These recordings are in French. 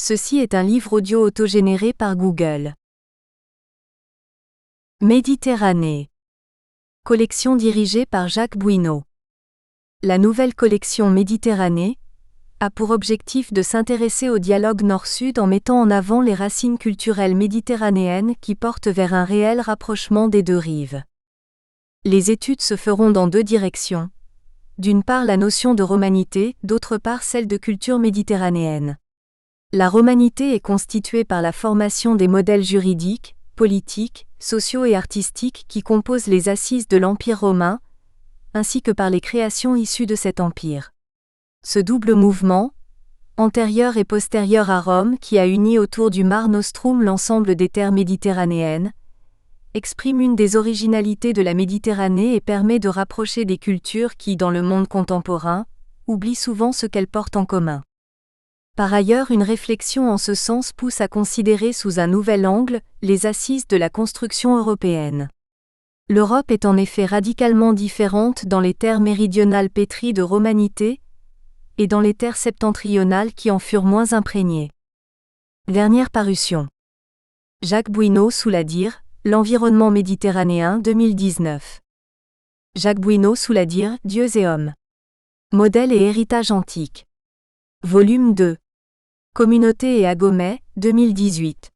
Ceci est un livre audio autogénéré par Google. Méditerranée. Collection dirigée par Jacques Bouineau. La nouvelle collection Méditerranée a pour objectif de s'intéresser au dialogue nord-sud en mettant en avant les racines culturelles méditerranéennes qui portent vers un réel rapprochement des deux rives. Les études se feront dans deux directions. D'une part la notion de romanité, d'autre part celle de culture méditerranéenne. La romanité est constituée par la formation des modèles juridiques, politiques, sociaux et artistiques qui composent les assises de l'Empire romain, ainsi que par les créations issues de cet empire. Ce double mouvement, antérieur et postérieur à Rome qui a uni autour du Mare Nostrum l'ensemble des terres méditerranéennes, exprime une des originalités de la Méditerranée et permet de rapprocher des cultures qui, dans le monde contemporain, oublient souvent ce qu'elles portent en commun. Par ailleurs, une réflexion en ce sens pousse à considérer sous un nouvel angle les assises de la construction européenne. L'Europe est en effet radicalement différente dans les terres méridionales pétries de romanité et dans les terres septentrionales qui en furent moins imprégnées. Dernière parution. Jacques Bouineau sous la dire, L'environnement méditerranéen 2019. Jacques Bouineau sous la dire, Dieux et hommes. Modèle et héritage antique. Volume 2. Communauté et Agomais, 2018.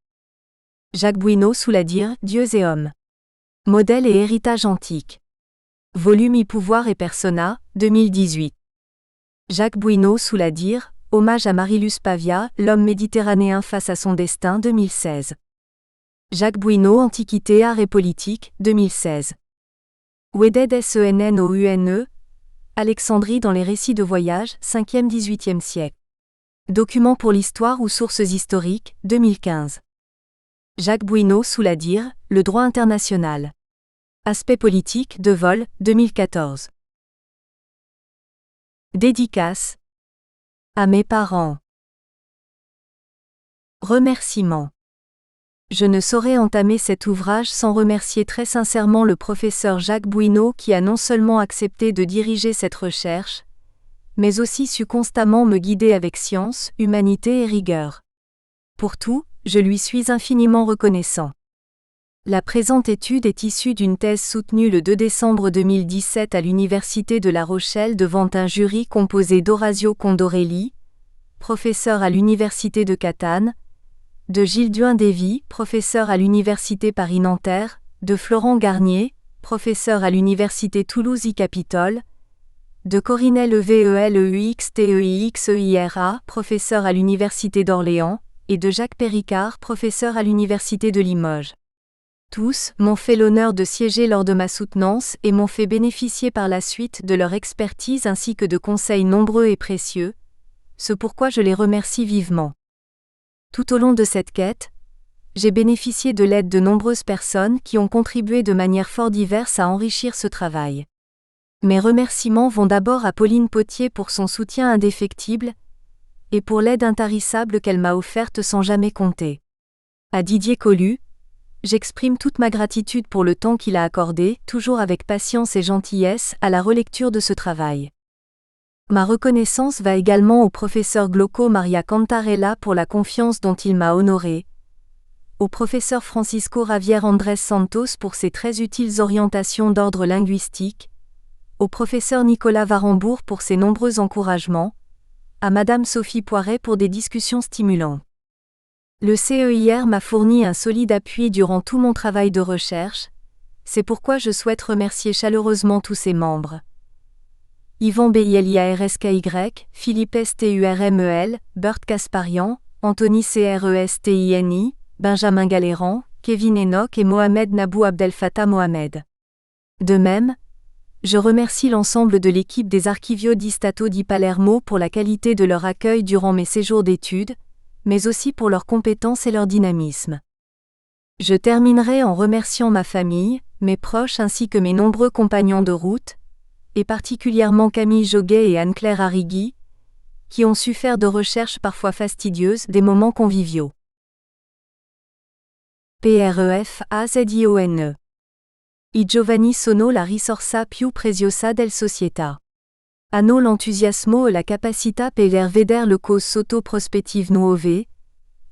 Jacques Bouineau sous la dire, Dieux et hommes. Modèle et héritage antique. Volume I Pouvoir et Persona, 2018. Jacques Bouineau sous la dire, Hommage à Marilus Pavia, l'homme méditerranéen face à son destin, 2016. Jacques Bouineau Antiquité, Art et Politique, 2016. Weded Sennoune, Alexandrie dans les récits de voyage, 5e-18e siècle. Documents pour l'histoire ou sources historiques, 2015. Jacques Bouineau sous la dire, Le droit international. Aspect politique, de vol, 2014. Dédicace. À mes parents. Remerciements. Je ne saurais entamer cet ouvrage sans remercier très sincèrement le professeur Jacques Bouineau qui a non seulement accepté de diriger cette recherche, mais aussi su constamment me guider avec science, humanité et rigueur. Pour tout, je lui suis infiniment reconnaissant. La présente étude est issue d'une thèse soutenue le 2 décembre 2017 à l'Université de La Rochelle devant un jury composé d'Orazio Condorelli, professeur à l'Université de Catane, de Gilles Duin-Dévy, professeur à l'Université Paris-Nanterre, de Florent Garnier, professeur à l'Université Toulouse-I-Capitole, de Corinne Leveuxteixeira, professeur à l'Université d'Orléans, et de Jacques Péricard, professeur à l'Université de Limoges. Tous m'ont fait l'honneur de siéger lors de ma soutenance et m'ont fait bénéficier par la suite de leur expertise ainsi que de conseils nombreux et précieux, ce pourquoi je les remercie vivement. Tout au long de cette quête, j'ai bénéficié de l'aide de nombreuses personnes qui ont contribué de manière fort diverse à enrichir ce travail. Mes remerciements vont d'abord à Pauline Potier pour son soutien indéfectible et pour l'aide intarissable qu'elle m'a offerte sans jamais compter. À Didier Collu, j'exprime toute ma gratitude pour le temps qu'il a accordé, toujours avec patience et gentillesse, à la relecture de ce travail. Ma reconnaissance va également au professeur Glauco Maria Cantarella pour la confiance dont il m'a honoré, au professeur Francisco Javier Andrés Santos pour ses très utiles orientations d'ordre linguistique, au professeur Nicolas Varembourg pour ses nombreux encouragements, à Madame Sophie Poiret pour des discussions stimulantes. Le CEIR m'a fourni un solide appui durant tout mon travail de recherche, c'est pourquoi je souhaite remercier chaleureusement tous ses membres. Yvan Beliarsky, Philippe Sturmel, Bert Kasparian, Anthony Crestini, Benjamin Galéran, Kevin Enoch et Mohamed Nabou Abdel Fattah Mohamed. De même, je remercie l'ensemble de l'équipe des Archivio di Stato di Palermo pour la qualité de leur accueil durant mes séjours d'études, mais aussi pour leurs compétences et leur dynamisme. Je terminerai en remerciant ma famille, mes proches ainsi que mes nombreux compagnons de route, et particulièrement Camille Joguet et Anne-Claire Arrigui, qui ont su faire de recherches parfois fastidieuses des moments conviviaux. PREFAZIONE. I Giovanni sono la risorsa più preziosa del società. Hanno l'entusiasmo e la capacità per vedere le cose sotto prospettive nuove,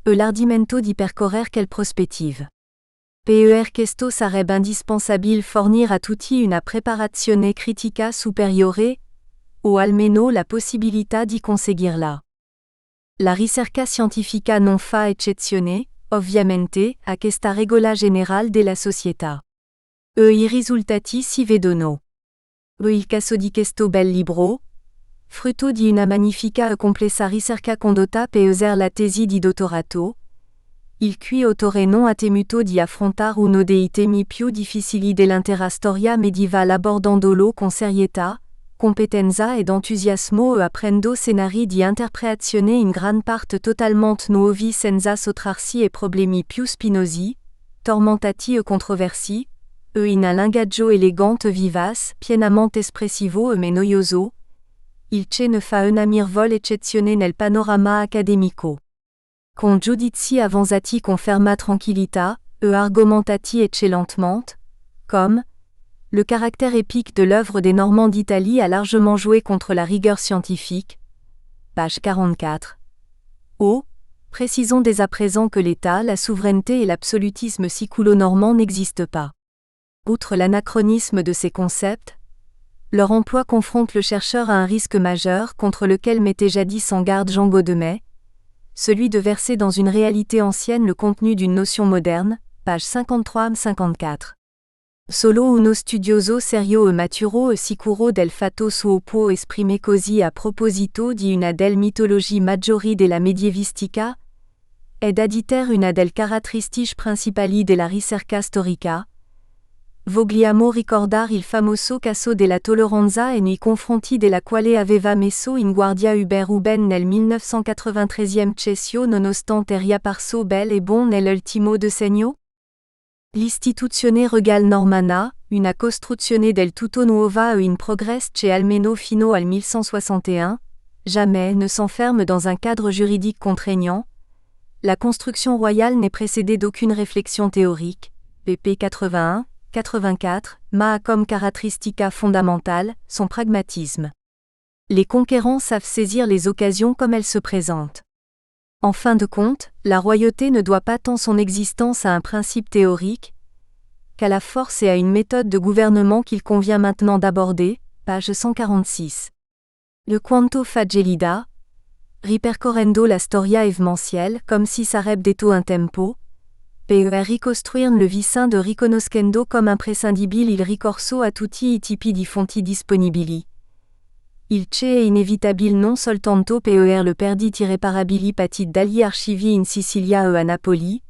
L'ardimento di percorrer quelle prospettive. Per questo sarebbe indispensabile fornire a tutti una preparazione critica superiore, o almeno la possibilità di conseguirla. La ricerca scientifica non fa eccezione, ovviamente, a questa regola generale della società. I risultati si vedono. Il caso di questo bel libro, frutto di una magnifica e complessa ricerca condotta per la tesi di dottorato, il cui autore non ha temuto di affrontare uno dei temi più difficili dell'intera storia medievale abordandolo con serietà, competenza ed entusiasmo e apprendo scenari di interpretazione in gran parte totalmente nuovi senza sottrarsi ai problemi più spinosi, tormentati e controversi, in un linguaggio elegante e vivace, pienamente espressivo e noioso, il che ne fa una mirvol eccezione nel panorama accademico. Con giudizi avanzati conferma tranquillità, e argomentati eccellentement, comme le caractère épique de l'œuvre des Normands d'Italie a largement joué contre la rigueur scientifique. Page 44. Précisons dès à présent que l'État, la souveraineté et l'absolutisme siculo-normand n'existent pas. Outre l'anachronisme de ces concepts, leur emploi confronte le chercheur à un risque majeur contre lequel mettait jadis en garde Jean Gaudemet, celui de verser dans une réalité ancienne le contenu d'une notion moderne, page 53-54. Solo uno studioso serio e maturo e sicuro del fatto suo può esprimere così a proposito di una del mitologie maggiori della medievistica, ed additare una del caratteristiche principali della ricerca storica. Vogliamo ricordare il famoso caso della tolleranza e nei confronti della quale aveva messo in guardia Hubert Huben nel 1993 cessio nonostante riapparso bel e bon nell'ultimo decennio? L'istituzione regale normanna, una costruzione del tutto nuova e in progress c'è almeno fino al 1161, jamais ne s'enferme dans un cadre juridique contraignant. La construction royale n'est précédée d'aucune réflexion théorique, pp 81. 84, a comme caractéristique fondamentale, son pragmatisme. Les conquérants savent saisir les occasions comme elles se présentent. En fin de compte, la royauté ne doit pas tant son existence à un principe théorique, qu'à la force et à une méthode de gouvernement qu'il convient maintenant d'aborder, page 146. Le quanto fagelida, ripercorrendo la storia evmanciel comme si sarebbe detto un tempo, per ricostruire le vicin de riconoscendo comme imprescindibile il ricorso a tutti I tipi di fonti disponibili. Il che è inevitabile non soltanto per le perditi irreparabili patiti dagli archivi in Sicilia e a Napoli,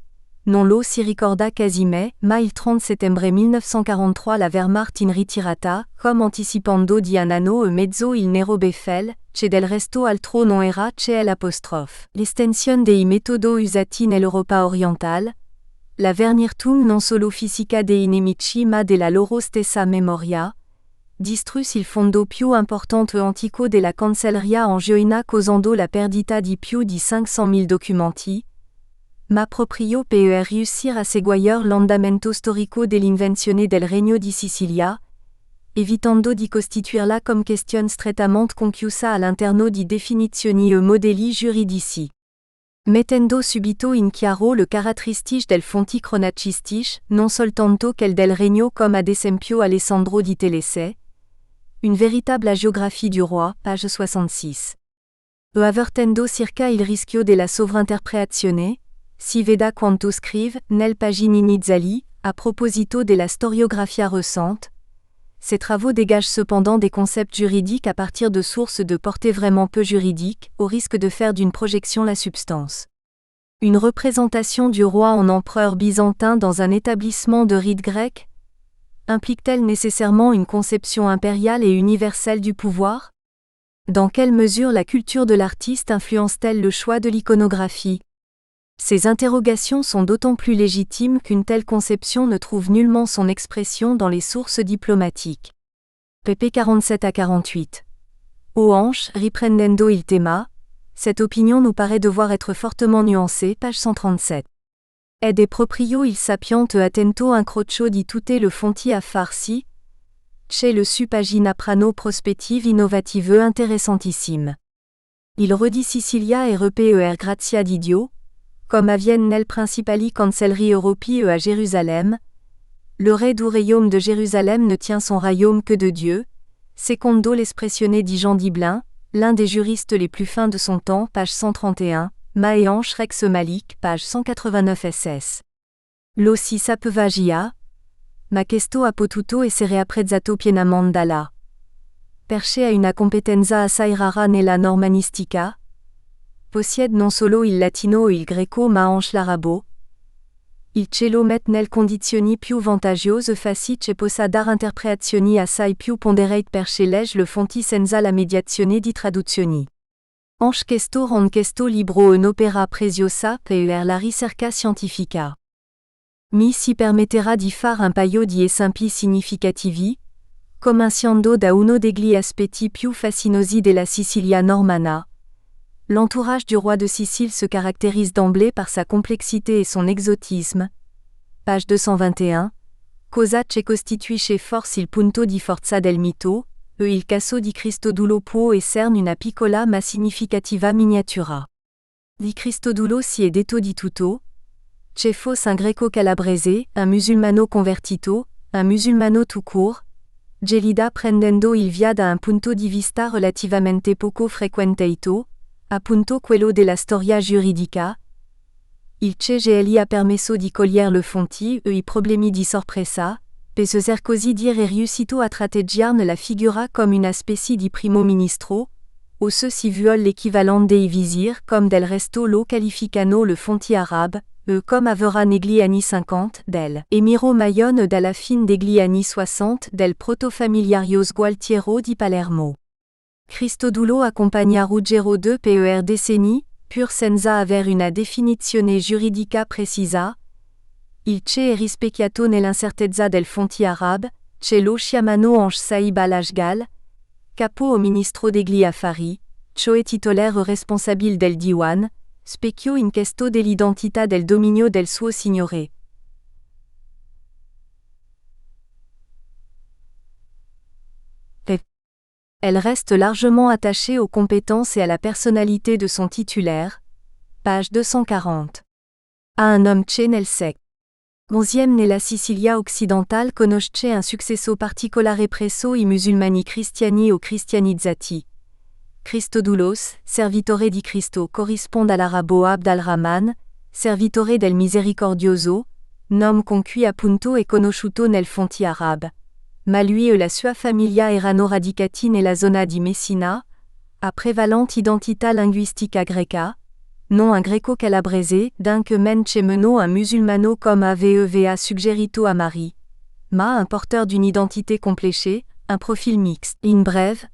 non lo si ricorda quasime, ma il 30 settembre 1943 la Wehrmacht in ritirata, come anticipando di un anno e mezzo il Nero Befel, che del resto altro non era che l'apostrofe. L'estensione dei metodo usati nell'Europa orientale, la vernirtum non solo fisica dei nemici ma della loro stessa memoria, distrus il fondo più importante antico della cancelleria angioina causando la perdita di più di 500.000 documenti, ma proprio per riuscir a seguire l'andamento storico dell'invenzione del Regno di Sicilia, evitando di costituirla come question strettamente conchiusa all'interno di definizioni e modelli giuridici. Mettendo subito in chiaro le caratteristiche del fonti cronacistiche, non soltanto quelle del regno comme ad esempio Alessandro di Telese, une véritable agiographie du roi, page 66. Avertendo circa il rischio della sovrainterpretazione, si veda quanto scrive, nel pagini iniziali, a proposito della storiografia recente. Ces travaux dégagent cependant des concepts juridiques à partir de sources de portée vraiment peu juridiques, au risque de faire d'une projection la substance. Une représentation du roi en empereur byzantin dans un établissement de rite grec implique-t-elle nécessairement une conception impériale et universelle du pouvoir? Dans quelle mesure la culture de l'artiste influence-t-elle le choix de l'iconographie? Ces interrogations sont d'autant plus légitimes qu'une telle conception ne trouve nullement son expression dans les sources diplomatiques. pp 47 à 48. Hanche, riprendendo il tema, cette opinion nous paraît devoir être fortement nuancée, page 137. Ed è proprio il sapiente attento incrocio di tutte le fonti a farsi, c'è le su pagina prano prospettive innovative interessantissime. Il redit Sicilia et reper grazia di Dio, comme avienne nel principali cancellerie Europie à Jérusalem. Le ré du royaume de Jérusalem ne tient son royaume que de Dieu. Secondo l'espressionné dit Jean Diblin, l'un des juristes les plus fins de son temps, page 131, Maéanche Rex Malik, page 189 ss. Lo si sapevagia. Ma questo a potuto essere apprezzato pienamente dalla. Perché a una competenza assai rara nella normanistica. Possiede non solo il latino e il greco ma anche l'arabo. Il cielo met nel condizioni più vantaggiose facite possa dar interpretazioni assai più ponderate perché legge le fonti senza la mediazione di traduzioni. Anche questo rende questo libro un'opera preziosa per la ricerca scientifica. Mi si permetterà di fare un paio di esempi significativi, cominciando da uno degli aspetti più fascinosi della Sicilia normanna. L'entourage du roi de Sicile se caractérise d'emblée par sa complexité et son exotisme. Page 221. Cosa che costituisce forse il punto di forza del mito, il caso di Cristodulo può esserne una piccola ma significativa miniatura. Di Cristodulo si è detto di tutto. C'è fosse un greco calabrese, un musulmano convertito, un musulmano tout court. Gelida prendendo il via da un punto di vista relativamente poco frequentato, appunto quello della storia giuridica. Il CGLI ha permesso di cogliere le fonti e i problemi di sorpresa, per così dire riuscito a tratteggiarne la figura come una specie di primo ministro, o se si vuole l'équivalent dei visir comme del resto lo qualificano le fonti arabe, comme aveva negli anni 50 del Emiro Maione dalla fin degli anni 60 del protofamiliarios Gualtiero di Palermo. Cristodulo accompagna Ruggero II per decenni, pur senza aver una definizione giuridica precisa. Il c'è rispecchiato nell'incertezza del fonti arabe, c'è lo chiamano anche Saïb al-Ashgal, capo o ministro degli affari, cioè titolare responsabile del diwan, specchio in questo dell'identità del dominio del suo signore. Elle reste largement attachée aux compétences et à la personnalité de son titulaire. Page 240. A un homme c'è nel sec. 11e nella Sicilia occidentale conosce un successo particolare presso i musulmani cristiani o cristianizzati. Cristodulos, servitore di Cristo corrisponde all'arabo Abd al-Rahman, servitore del misericordioso, nome con cui appunto è conosciuto nel fonti arabe. Ma lui e la sua famiglia erano radicati nella zona di Messina, a prevalente identità linguistica greca, non un greco-calabrese, d'un que men che meno un musulmano comme aveva suggerito a Marie, ma un porteur d'une identité compléchée, un profil mixte. In brève,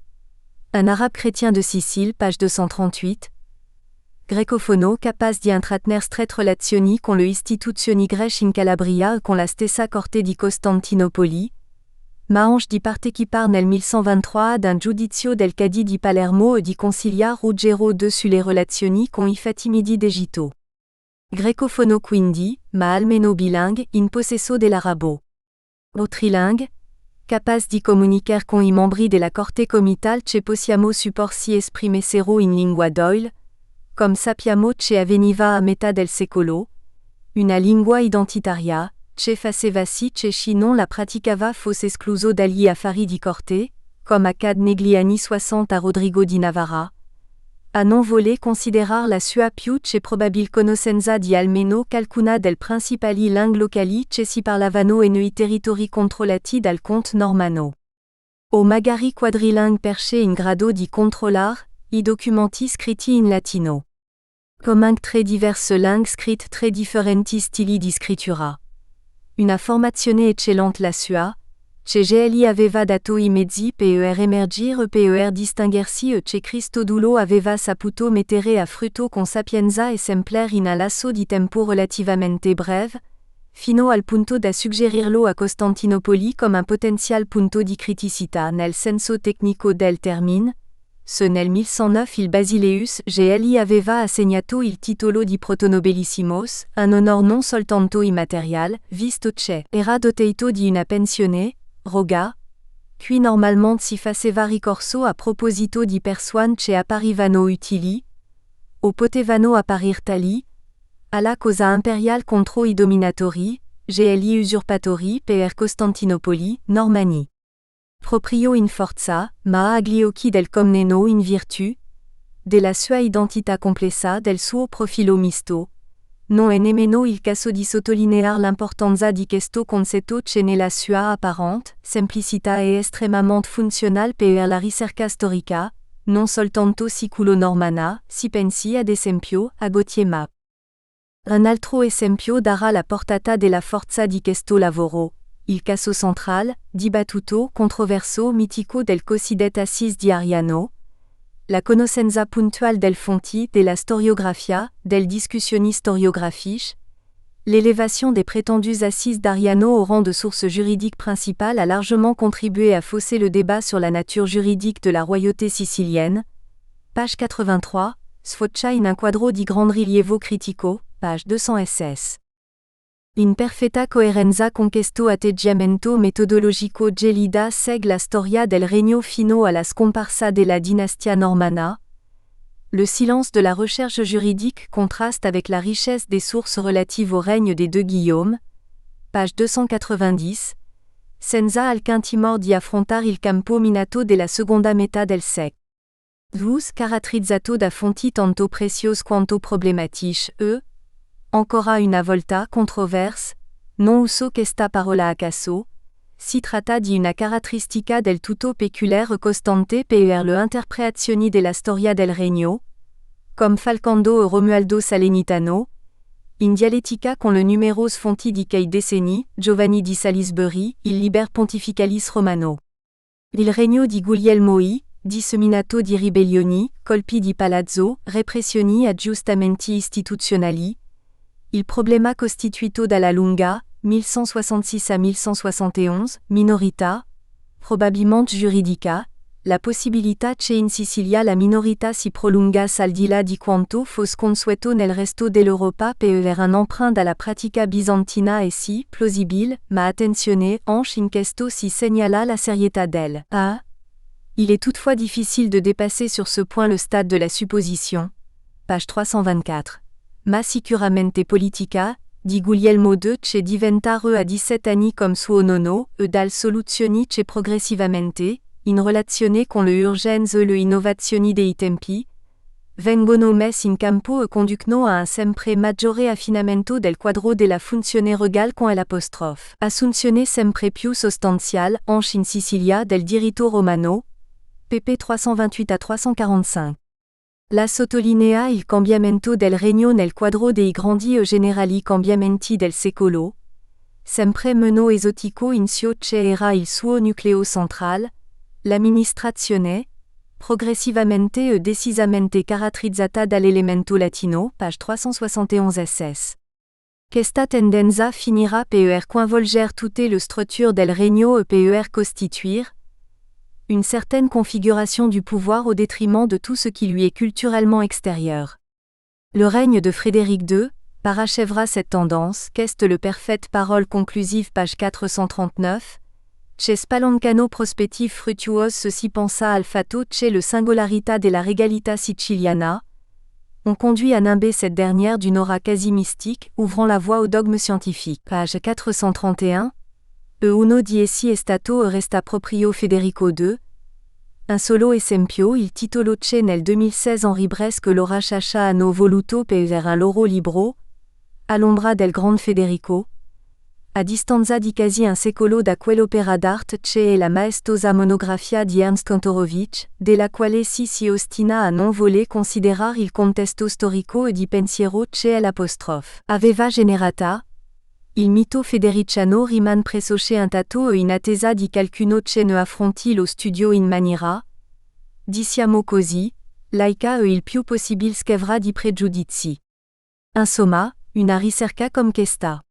un arabe chrétien de Sicile, page 238. Grecofono capace di intrattenere strette relazioni con le istituzioni grece in Calabria e con la stessa corte di Costantinopoli, ma anche di partecipare nel 1123 ad un giudizio del Cadi di Palermo e di conciliare Ruggero II sulle relazioni con i Fatimidi d'Egitto. Grecofono quindi, ma almeno bilingue, in possesso dell'arabo. O trilingue, capace di comunicare con i membri della corte comitale che possiamo supporsi esprimessero in lingua d'oil, come sappiamo che avveniva a metà del secolo, una lingua identitaria, che faceva sì che chi non la praticava fosse escluso dagli affari di corte, come accade negli anni 60 a Rodrigo di Navarra. A non voler considerar la sua più che probabil conoscenza di almeno qualcuna del principali lingue locali che si parlavano nei territori controllati dal conte normanno. O magari quadrilingue perché in grado di controllar i documenti scritti in latino. Comme anche tre diverse lingue scritte tre differenti stili di scrittura. Una formazione eccellente la sua, che GLI aveva dato i mezzi per emergere per distinguersi e che Cristodulo aveva saputo mettere a frutto con sapienza esemplare in un lasso di tempo relativamente breve, fino al punto da suggerirlo a Costantinopoli come un potenzial punto di criticità nel senso tecnico del termine. Se nel 1109 il Basileus GLI aveva assegnato il titolo di protonobellissimos, un onor non soltanto immaterial, visto che era dotato di una pensione, roga, qui normalmente si faceva ricorso a proposito di persone che apparivano utili, o potevano apparir tali, alla cosa imperial contro I dominatori, GLI usurpatori per Costantinopoli, Normani. Proprio in forza, ma agli occhi del comneno in virtù della sua identità complessa del suo profilo misto. Non è nemmeno il caso di sottolineare l'importanza di questo concetto che nella sua apparente semplicità è estremamente funzionale per la ricerca storica, non soltanto siculo-normana, si pensi ad esempio a Gautier Map. Un altro esempio darà la portata della forza di questo lavoro, il caso central, dibattuto, controverso, mitico del cosiddetto Assis di Ariano, la conoscenza puntuale del fonti della storiografia, del discussioni storiografiche, l'élévation des prétendues assises d'Ariano au rang de source juridique principale a largement contribué à fausser le débat sur la nature juridique de la royauté sicilienne. Page 83, Sfoccia in un quadro di grand rilievo critico, page 200 ss. In perfetta coerenza con questo atteggiamento metodologico gelida segue la storia del regno fino alla scomparsa della dinastia normanna. Le silence de la recherche juridique contraste avec la richesse des sources relatives au règne des deux Guillaume. Page 290. Senza alcun timor di affrontare il campo minato della seconda metà del sec. 12 caratterizzato da fonti tanto preziose quanto problematiche ancora una volta controverse, non uso questa parola a caso, si tratta di una caratteristica del tutto peculiare costante per le interpretazioni della storia del regno, comme Falcando e Romualdo Salernitano, in dialettica con le numerose fonti di quei decenni, Giovanni di Salisbury, il Liber Pontificalis Romano. Il regno di Guglielmo I, disseminato di ribellioni, colpi di palazzo, repressioni aggiustamenti istituzionali, il problema costituito dalla lunga, 1166 à 1171, minorita, probabilmente giuridica, la possibilità che in Sicilia la minorità si prolungasse al di là di quanto fosse consueto nel resto dell'Europa per un emprunt alla pratica bizantina e si, plausibile, ma attenzione, anche in questo si segnala la serietà del A. Il est toutefois difficile de dépasser sur ce point le stade de la supposition. Page 324. Ma sicuramente politica, di Guglielmo II che diventare a 17 anni come suo nonno, dal soluzioni che progressivamente, in relazione con le urgenze e le innovazioni dei tempi, vengono messi in campo e conducono a un sempre maggiore affinamento del quadro della funzione regale con l'apostrofe. Assunzione sempre più sostanziale, anche in Sicilia, del diritto romano, pp 328 à 345. La sottolinea il cambiamento del regno nel quadro dei grandi e generali cambiamenti del secolo, sempre meno esotico in ciò che era il suo nucleo centrale, l'amministrazione, progressivamente e decisamente caratterizzata dall'elemento latino, page 371 ss. Questa tendenza finira per coinvolgere tutte le strutture del regno e per costituire une certaine configuration du pouvoir au détriment de tout ce qui lui est culturellement extérieur. Le règne de Frédéric II parachèvera cette tendance, qu'est le perfette parole conclusive page 439, che spalancano prospettive fructuose ceci pensa al fatto che le singolarità della regalità siciliana, on conduit à nimber cette dernière d'une aura quasi mystique, ouvrant la voie au dogme scientifique. Page 431. Uno di essi è stato e resta proprio Federico II. Un solo esempio il titolo che nel 2016 Henri Bresque lo racciaccia hanno voluto per un loro libro, all'ombra del Grand Federico. A distanza di quasi un secolo da quell'opera d'arte che è la maestosa monografia di Ernst Kantorowicz, della quale si ostina a non voler considerare il contesto storico e di pensiero che è l'apostrofe. Aveva generata, il mito federiciano rimane presoce un tato e in attesa di qualcuno che ne affronti lo studio in maniera, diciamo così, laica e il più possibile scevra di pregiudizi. Insomma, una ricerca come questa.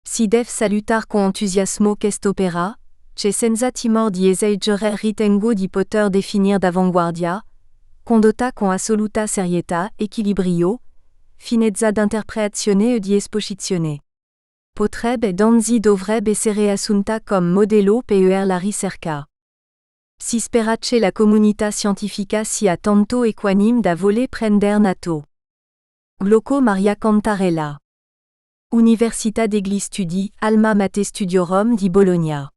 Si deve salutar con entusiasmo quest'opera, che senza timor di esagerare ritengo di poter definire d'avanguardia, condotta con assoluta serietà, equilibrio, finezza d'interpretazione e di esposizione. Potrebbe danzi dovrebbe essere assunta come modello per la ricerca. Si spera che la comunità scientifica sia tanto equanime da voler prender nato. Glauco Maria Cantarella. Università degli Studi, Alma Mater Studiorum di Bologna.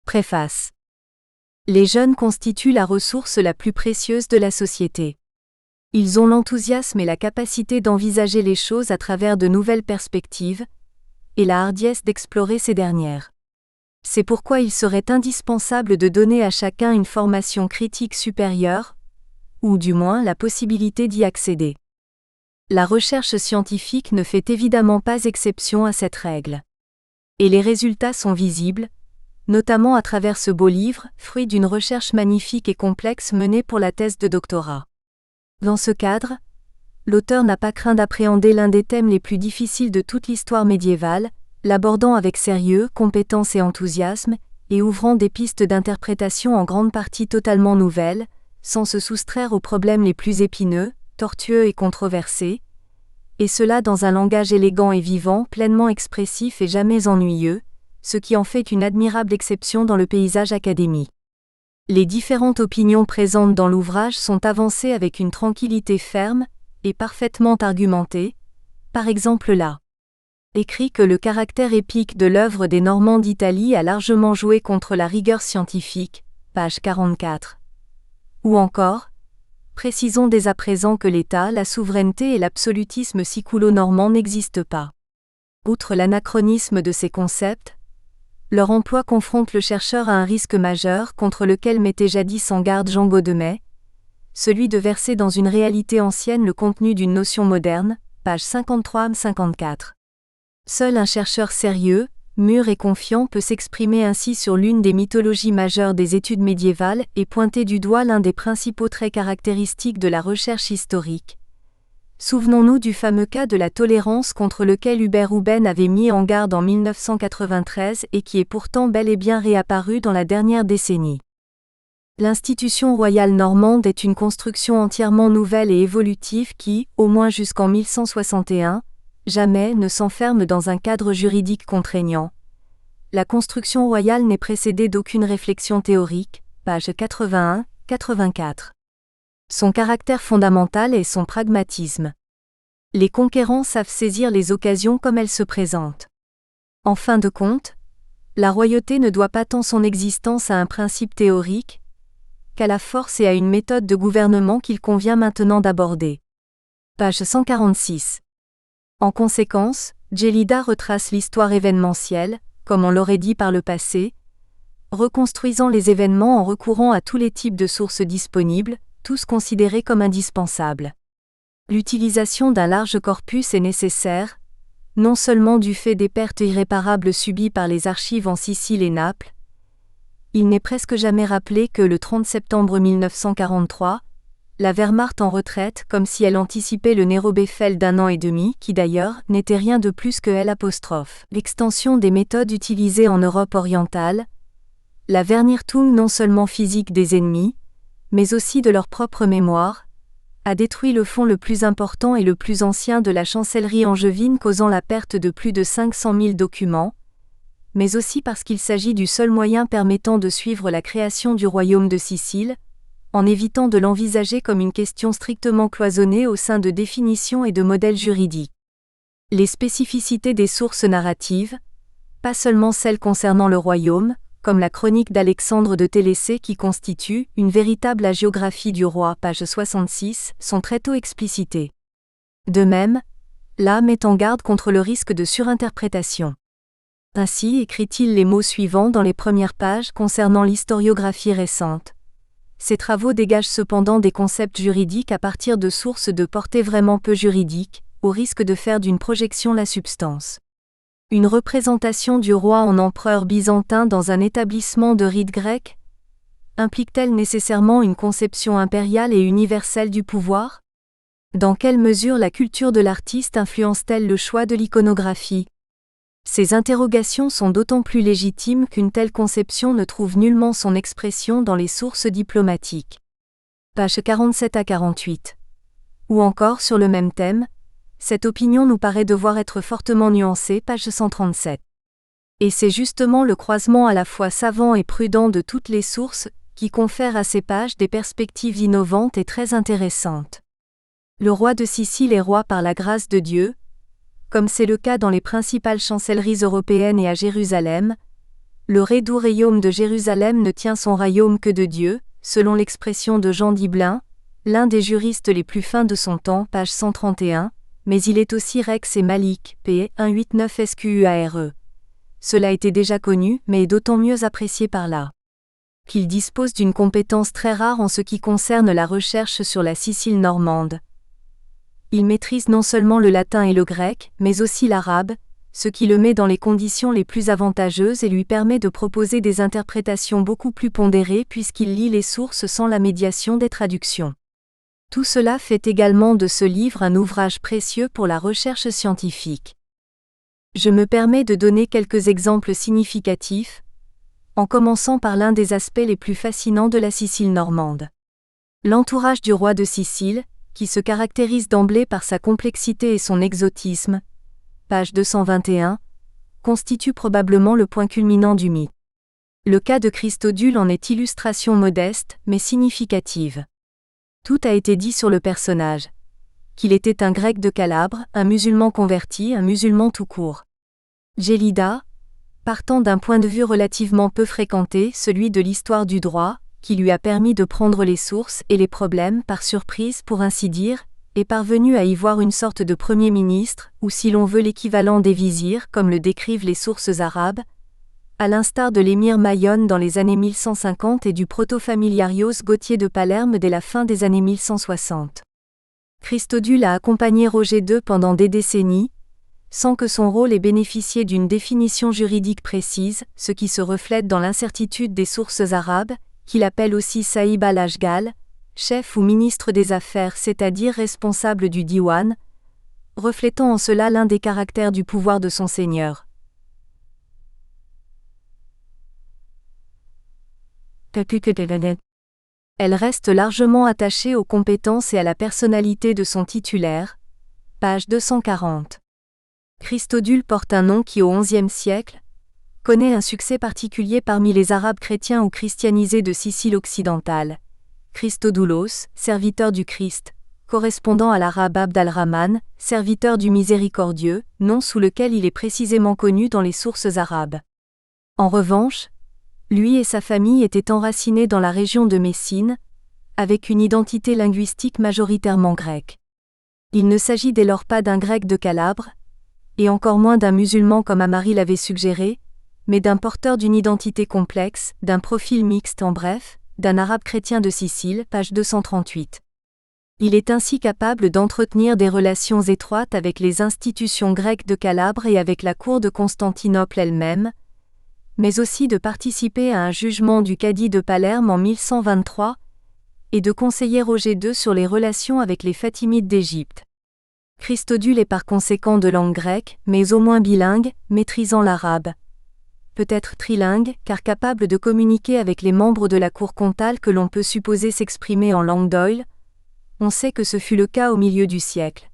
Préface. Les jeunes constituent la ressource la plus précieuse de la société. Ils ont l'enthousiasme et la capacité d'envisager les choses à travers de nouvelles perspectives, et la hardiesse d'explorer ces dernières. C'est pourquoi il serait indispensable de donner à chacun une formation critique supérieure, ou du moins la possibilité d'y accéder. La recherche scientifique ne fait évidemment pas exception à cette règle. Et les résultats sont visibles, notamment à travers ce beau livre, fruit d'une recherche magnifique et complexe menée pour la thèse de doctorat. Dans ce cadre, l'auteur n'a pas craint d'appréhender l'un des thèmes les plus difficiles de toute l'histoire médiévale, l'abordant avec sérieux, compétence et enthousiasme, et ouvrant des pistes d'interprétation en grande partie totalement nouvelles, sans se soustraire aux problèmes les plus épineux, tortueux et controversés, et cela dans un langage élégant et vivant, pleinement expressif et jamais ennuyeux, ce qui en fait une admirable exception dans le paysage académique. Les différentes opinions présentes dans l'ouvrage sont avancées avec une tranquillité ferme et parfaitement argumentée, par exemple là. Écrit que le caractère épique de l'œuvre des Normands d'Italie a largement joué contre la rigueur scientifique, page 44. Ou encore, précisons dès à présent que l'État, la souveraineté et l'absolutisme siculo-normand n'existent pas. Outre l'anachronisme de ces concepts, leur emploi confronte le chercheur à un risque majeur contre lequel mettait jadis en garde Jean Gaudemet, celui de verser dans une réalité ancienne le contenu d'une notion moderne, page 53-54. Seul un chercheur sérieux, mûr et confiant peut s'exprimer ainsi sur l'une des mythologies majeures des études médiévales et pointer du doigt l'un des principaux traits caractéristiques de la recherche historique. Souvenons-nous du fameux cas de la tolérance contre lequel Hubert Rouben avait mis en garde en 1993 et qui est pourtant bel et bien réapparu dans la dernière décennie. L'institution royale normande est une construction entièrement nouvelle et évolutive qui, au moins jusqu'en 1161, jamais ne s'enferme dans un cadre juridique contraignant. La construction royale n'est précédée d'aucune réflexion théorique, page 81-84. Son caractère fondamental est son pragmatisme. Les conquérants savent saisir les occasions comme elles se présentent. En fin de compte, la royauté ne doit pas tant son existence à un principe théorique, qu'à la force et à une méthode de gouvernement qu'il convient maintenant d'aborder. Page 146. En conséquence, Gélida retrace l'histoire événementielle, comme on l'aurait dit par le passé, reconstruisant les événements en recourant à tous les types de sources disponibles, tous considérés comme indispensables. L'utilisation d'un large corpus est nécessaire, non seulement du fait des pertes irréparables subies par les archives en Sicile et Naples. Il n'est presque jamais rappelé que le 30 septembre 1943, la Wehrmacht en retraite comme si elle anticipait le Nérobeffel d'un an et demi, qui d'ailleurs n'était rien de plus que L'. L'extension des méthodes utilisées en Europe orientale, la Vernichtung non seulement physique des ennemis, mais aussi de leur propre mémoire, a détruit le fonds le plus important et le plus ancien de la chancellerie angevine, causant la perte de plus de 500 000 documents, mais aussi parce qu'il s'agit du seul moyen permettant de suivre la création du royaume de Sicile, en évitant de l'envisager comme une question strictement cloisonnée au sein de définitions et de modèles juridiques. Les spécificités des sources narratives, pas seulement celles concernant le royaume, comme la chronique d'Alexandre de Télessé qui constitue une véritable hagiographie du roi, page 66, sont très tôt explicitées. De même, là met en garde contre le risque de surinterprétation. Ainsi écrit-il les mots suivants dans les premières pages concernant l'historiographie récente. Ces travaux dégagent cependant des concepts juridiques à partir de sources de portée vraiment peu juridique, au risque de faire d'une projection la substance. Une représentation du roi en empereur byzantin dans un établissement de rite grec implique-t-elle nécessairement une conception impériale et universelle du pouvoir ? Dans quelle mesure la culture de l'artiste influence-t-elle le choix de l'iconographie ? Ces interrogations sont d'autant plus légitimes qu'une telle conception ne trouve nullement son expression dans les sources diplomatiques. Pages 47 à 48. Ou encore sur le même thème, cette opinion nous paraît devoir être fortement nuancée, page 137. Et c'est justement le croisement à la fois savant et prudent de toutes les sources qui confère à ces pages des perspectives innovantes et très intéressantes. Le roi de Sicile est roi par la grâce de Dieu, comme c'est le cas dans les principales chancelleries européennes et à Jérusalem. Le Redoux royaume de Jérusalem ne tient son royaume que de Dieu, selon l'expression de Jean d'Ibelin, l'un des juristes les plus fins de son temps, page 131, mais il est aussi Rex et Malik, p. 189 SQUARE. Cela était déjà connu, mais est d'autant mieux apprécié par là qu'il dispose d'une compétence très rare en ce qui concerne la recherche sur la Sicile normande. Il maîtrise non seulement le latin et le grec, mais aussi l'arabe, ce qui le met dans les conditions les plus avantageuses et lui permet de proposer des interprétations beaucoup plus pondérées puisqu'il lit les sources sans la médiation des traductions. Tout cela fait également de ce livre un ouvrage précieux pour la recherche scientifique. Je me permets de donner quelques exemples significatifs, en commençant par l'un des aspects les plus fascinants de la Sicile normande. L'entourage du roi de Sicile, qui se caractérise d'emblée par sa complexité et son exotisme, page 221, constitue probablement le point culminant du mythe. Le cas de Christodule en est illustration modeste, mais significative. Tout a été dit sur le personnage. Qu'il était un grec de Calabre, un musulman converti, un musulman tout court. Gélida, partant d'un point de vue relativement peu fréquenté, celui de l'histoire du droit, qui lui a permis de prendre les sources et les problèmes par surprise pour ainsi dire, est parvenu à y voir une sorte de premier ministre, ou si l'on veut l'équivalent des vizirs comme le décrivent les sources arabes, à l'instar de l'émir Mayonne dans les années 1150 et du proto-familiarios Gauthier de Palerme dès la fin des années 1160. Christodule a accompagné Roger II pendant des décennies, sans que son rôle ait bénéficié d'une définition juridique précise, ce qui se reflète dans l'incertitude des sources arabes, qu'il appelle aussi Saïb al-Ashgal, chef ou ministre des Affaires, c'est-à-dire responsable du diwan, reflétant en cela l'un des caractères du pouvoir de son seigneur. Elle reste largement attachée aux compétences et à la personnalité de son titulaire, page 240. Christodule porte un nom qui au XIe siècle connaît un succès particulier parmi les Arabes chrétiens ou christianisés de Sicile occidentale. Christodoulos, serviteur du Christ, correspondant à l'arabe Abd al-Rahman, serviteur du miséricordieux, nom sous lequel il est précisément connu dans les sources arabes. En revanche, lui et sa famille étaient enracinés dans la région de Messine, avec une identité linguistique majoritairement grecque. Il ne s'agit dès lors pas d'un grec de Calabre, et encore moins d'un musulman comme Amari l'avait suggéré, mais d'un porteur d'une identité complexe, d'un profil mixte en bref, d'un arabe chrétien de Sicile, page 238. Il est ainsi capable d'entretenir des relations étroites avec les institutions grecques de Calabre et avec la cour de Constantinople elle-même, mais aussi de participer à un jugement du cadi de Palerme en 1123, et de conseiller Roger II sur les relations avec les Fatimides d'Égypte. Christodule est par conséquent de langue grecque, mais au moins bilingue, maîtrisant l'arabe. Peut-être trilingue, car capable de communiquer avec les membres de la cour comtale que l'on peut supposer s'exprimer en langue d'oïl. On sait que ce fut le cas au milieu du siècle.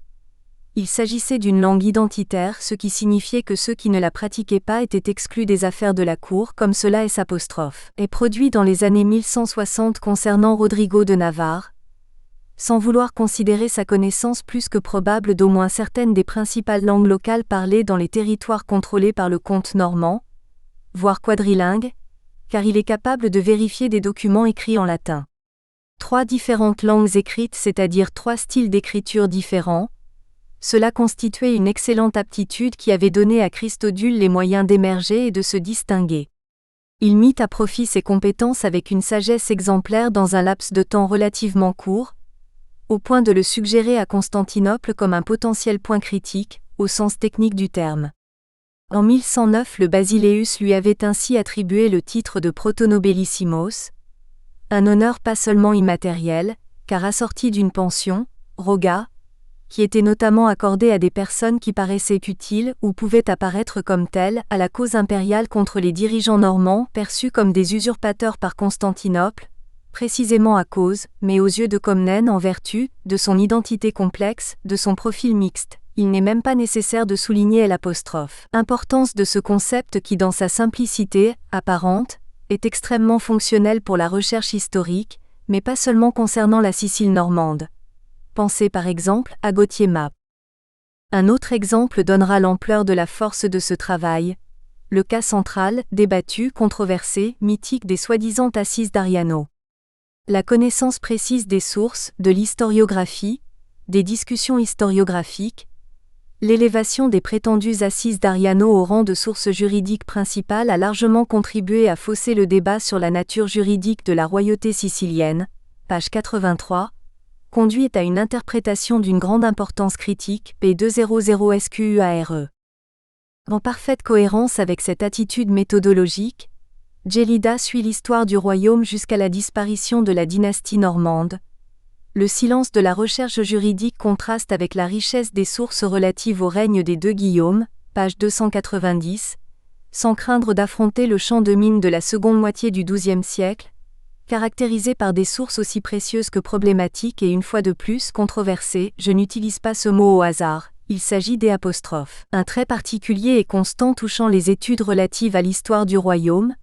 Il s'agissait d'une langue identitaire, ce qui signifiait que ceux qui ne la pratiquaient pas étaient exclus des affaires de la cour, comme cela est produit dans les années 1160 concernant Rodrigo de Navarre, sans vouloir considérer sa connaissance plus que probable d'au moins certaines des principales langues locales parlées dans les territoires contrôlés par le comte normand, voire quadrilingue, car il est capable de vérifier des documents écrits en latin. 3 différentes langues écrites, c'est-à-dire 3 styles d'écriture différents, cela constituait une excellente aptitude qui avait donné à Christodule les moyens d'émerger et de se distinguer. Il mit à profit ses compétences avec une sagesse exemplaire dans un laps de temps relativement court, au point de le suggérer à Constantinople comme un potentiel point critique, au sens technique du terme. En 1109, le Basileus lui avait ainsi attribué le titre de Protonobellissimos, un honneur pas seulement immatériel, car assorti d'une pension, roga, qui était notamment accordée à des personnes qui paraissaient utiles ou pouvaient apparaître comme telles à la cause impériale contre les dirigeants normands perçus comme des usurpateurs par Constantinople, précisément à cause, mais aux yeux de Comnène en vertu, de son identité complexe, de son profil mixte. Il n'est même pas nécessaire de souligner l'apostrophe. Importance de ce concept qui dans sa simplicité, apparente, est extrêmement fonctionnel pour la recherche historique, mais pas seulement concernant la Sicile normande. pensez par exemple à Gauthier Map. Un autre exemple donnera l'ampleur de la force de ce travail, le cas central, débattu, controversé, mythique des soi-disant assises d'Ariano. La connaissance précise des sources, de l'historiographie, des discussions historiographiques, l'élévation des prétendues assises d'Ariano au rang de source juridique principale a largement contribué à fausser le débat sur la nature juridique de la royauté sicilienne, page 83, conduit à une interprétation d'une grande importance critique, P200 SQUARE. En parfaite cohérence avec cette attitude méthodologique, Gelida suit l'histoire du royaume jusqu'à la disparition de la dynastie normande. Le silence de la recherche juridique contraste avec la richesse des sources relatives au règne des deux Guillaume, page 290, sans craindre d'affronter le champ de mine de la seconde moitié du XIIe siècle, caractérisé par des sources aussi précieuses que problématiques et une fois de plus controversées. Je n'utilise pas ce mot au hasard, il s'agit des apostrophes. Un trait particulier et constant touchant les études relatives à l'histoire du royaume,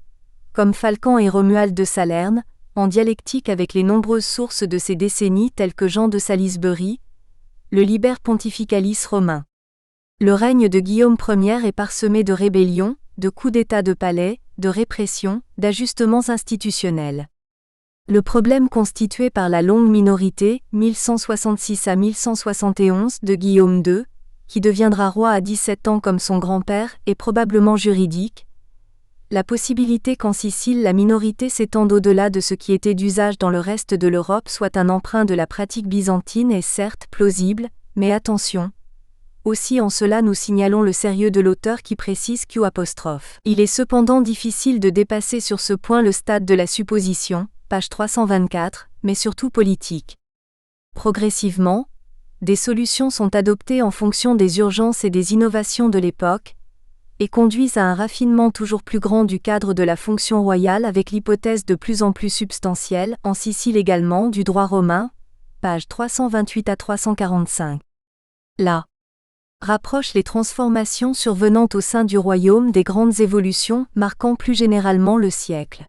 comme Falcan et Romuald de Salerne, en dialectique avec les nombreuses sources de ces décennies telles que Jean de Salisbury, le Liber Pontificalis romain. Le règne de Guillaume Ier est parsemé de rébellions, de coups d'état de palais, de répressions, d'ajustements institutionnels. Le problème constitué par la longue minorité, 1166 à 1171, de Guillaume II, qui deviendra roi à 17 ans comme son grand-père, est probablement juridique. La possibilité qu'en Sicile la minorité s'étende au-delà de ce qui était d'usage dans le reste de l'Europe soit un emprunt de la pratique byzantine est certes plausible, mais attention. Aussi en cela nous signalons le sérieux de l'auteur qui précise Q'. Il est cependant difficile de dépasser sur ce point le stade de la supposition, page 324, mais surtout politique. Progressivement, des solutions sont adoptées en fonction des urgences et des innovations de l'époque, et conduisent à un raffinement toujours plus grand du cadre de la fonction royale avec l'hypothèse de plus en plus substantielle, en Sicile également, du droit romain, page 328 à 345. Là, rapproche les transformations survenant au sein du royaume des grandes évolutions marquant plus généralement le siècle.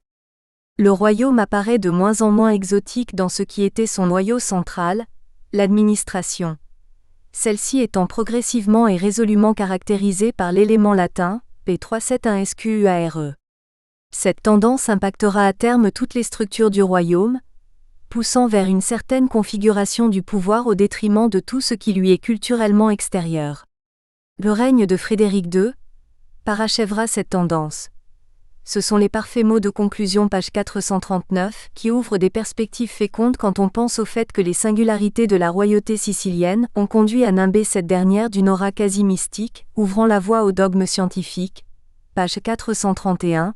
Le royaume apparaît de moins en moins exotique dans ce qui était son noyau central, l'administration. Celle-ci étant progressivement et résolument caractérisée par l'élément latin, P371 SQUARE. Cette tendance impactera à terme toutes les structures du royaume, poussant vers une certaine configuration du pouvoir au détriment de tout ce qui lui est culturellement extérieur. Le règne de Frédéric II parachèvera cette tendance. Ce sont les parfaits mots de conclusion page 439 qui ouvrent des perspectives fécondes quand on pense au fait que les singularités de la royauté sicilienne ont conduit à nimber cette dernière d'une aura quasi mystique, ouvrant la voie au dogme scientifique, page 431,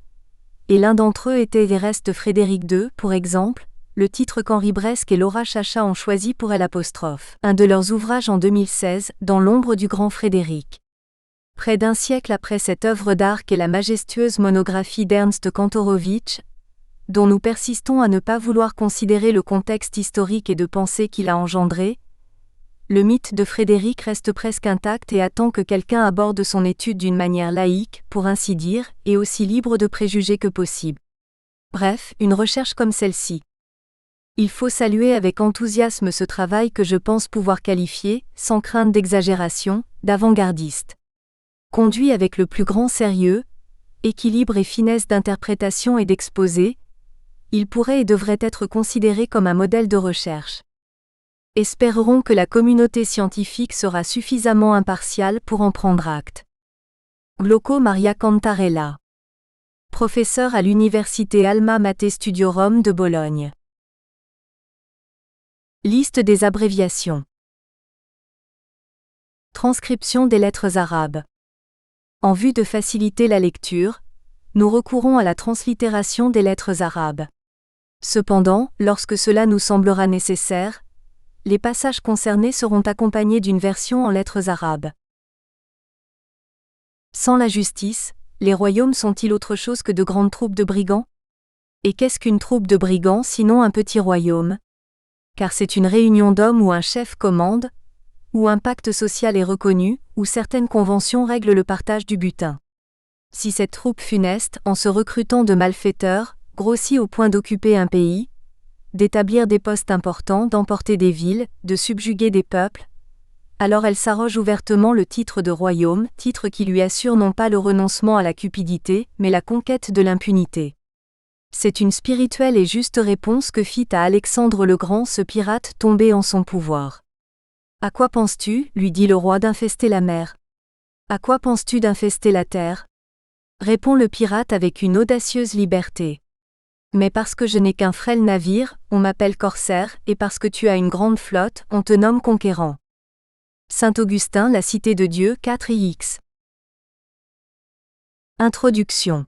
et l'un d'entre eux était et reste Frédéric II, pour exemple, le titre qu'Henri Bresque et Laura Chacha ont choisi pour L'. Un de leurs ouvrages en 2016, Dans l'ombre du grand Frédéric. Près d'un siècle après cette œuvre d'art qu'est la majestueuse monographie d'Ernst Kantorowicz, dont nous persistons à ne pas vouloir considérer le contexte historique et de pensée qu'il a engendré, le mythe de Frédéric reste presque intact et attend que quelqu'un aborde son étude d'une manière laïque, pour ainsi dire, et aussi libre de préjugés que possible. Bref, une recherche comme celle-ci. Il faut saluer avec enthousiasme ce travail que je pense pouvoir qualifier, sans crainte d'exagération, d'avant-gardiste. Conduit avec le plus grand sérieux, équilibre et finesse d'interprétation et d'exposé, il pourrait et devrait être considéré comme un modèle de recherche. Espérons que la communauté scientifique sera suffisamment impartiale pour en prendre acte. Glauco Maria Cantarella. Professeur à l'Université Alma Mater Studiorum de Bologne. Liste des abréviations. Transcription des lettres arabes. En vue de faciliter la lecture, nous recourons à la translittération des lettres arabes. Cependant, lorsque cela nous semblera nécessaire, les passages concernés seront accompagnés d'une version en lettres arabes. Sans la justice, les royaumes sont-ils autre chose que de grandes troupes de brigands ? Et qu'est-ce qu'une troupe de brigands sinon un petit royaume ? Car c'est une réunion d'hommes où un chef commande, où un pacte social est reconnu, où certaines conventions règlent le partage du butin. Si cette troupe funeste, en se recrutant de malfaiteurs, grossit au point d'occuper un pays, d'établir des postes importants, d'emporter des villes, de subjuguer des peuples. Alors elle s'arroge ouvertement le titre de royaume, titre qui lui assure non pas le renoncement à la cupidité, mais la conquête de l'impunité. C'est une spirituelle et juste réponse que fit à Alexandre le Grand ce pirate tombé en son pouvoir. « À quoi penses-tu, lui dit le roi, d'infester la mer ? À quoi penses-tu d'infester la terre ?» Répond le pirate avec une audacieuse liberté. « Mais parce que je n'ai qu'un frêle navire, on m'appelle corsaire, et parce que tu as une grande flotte, on te nomme conquérant. » Saint Augustin, La Cité de Dieu, 4ix. Introduction.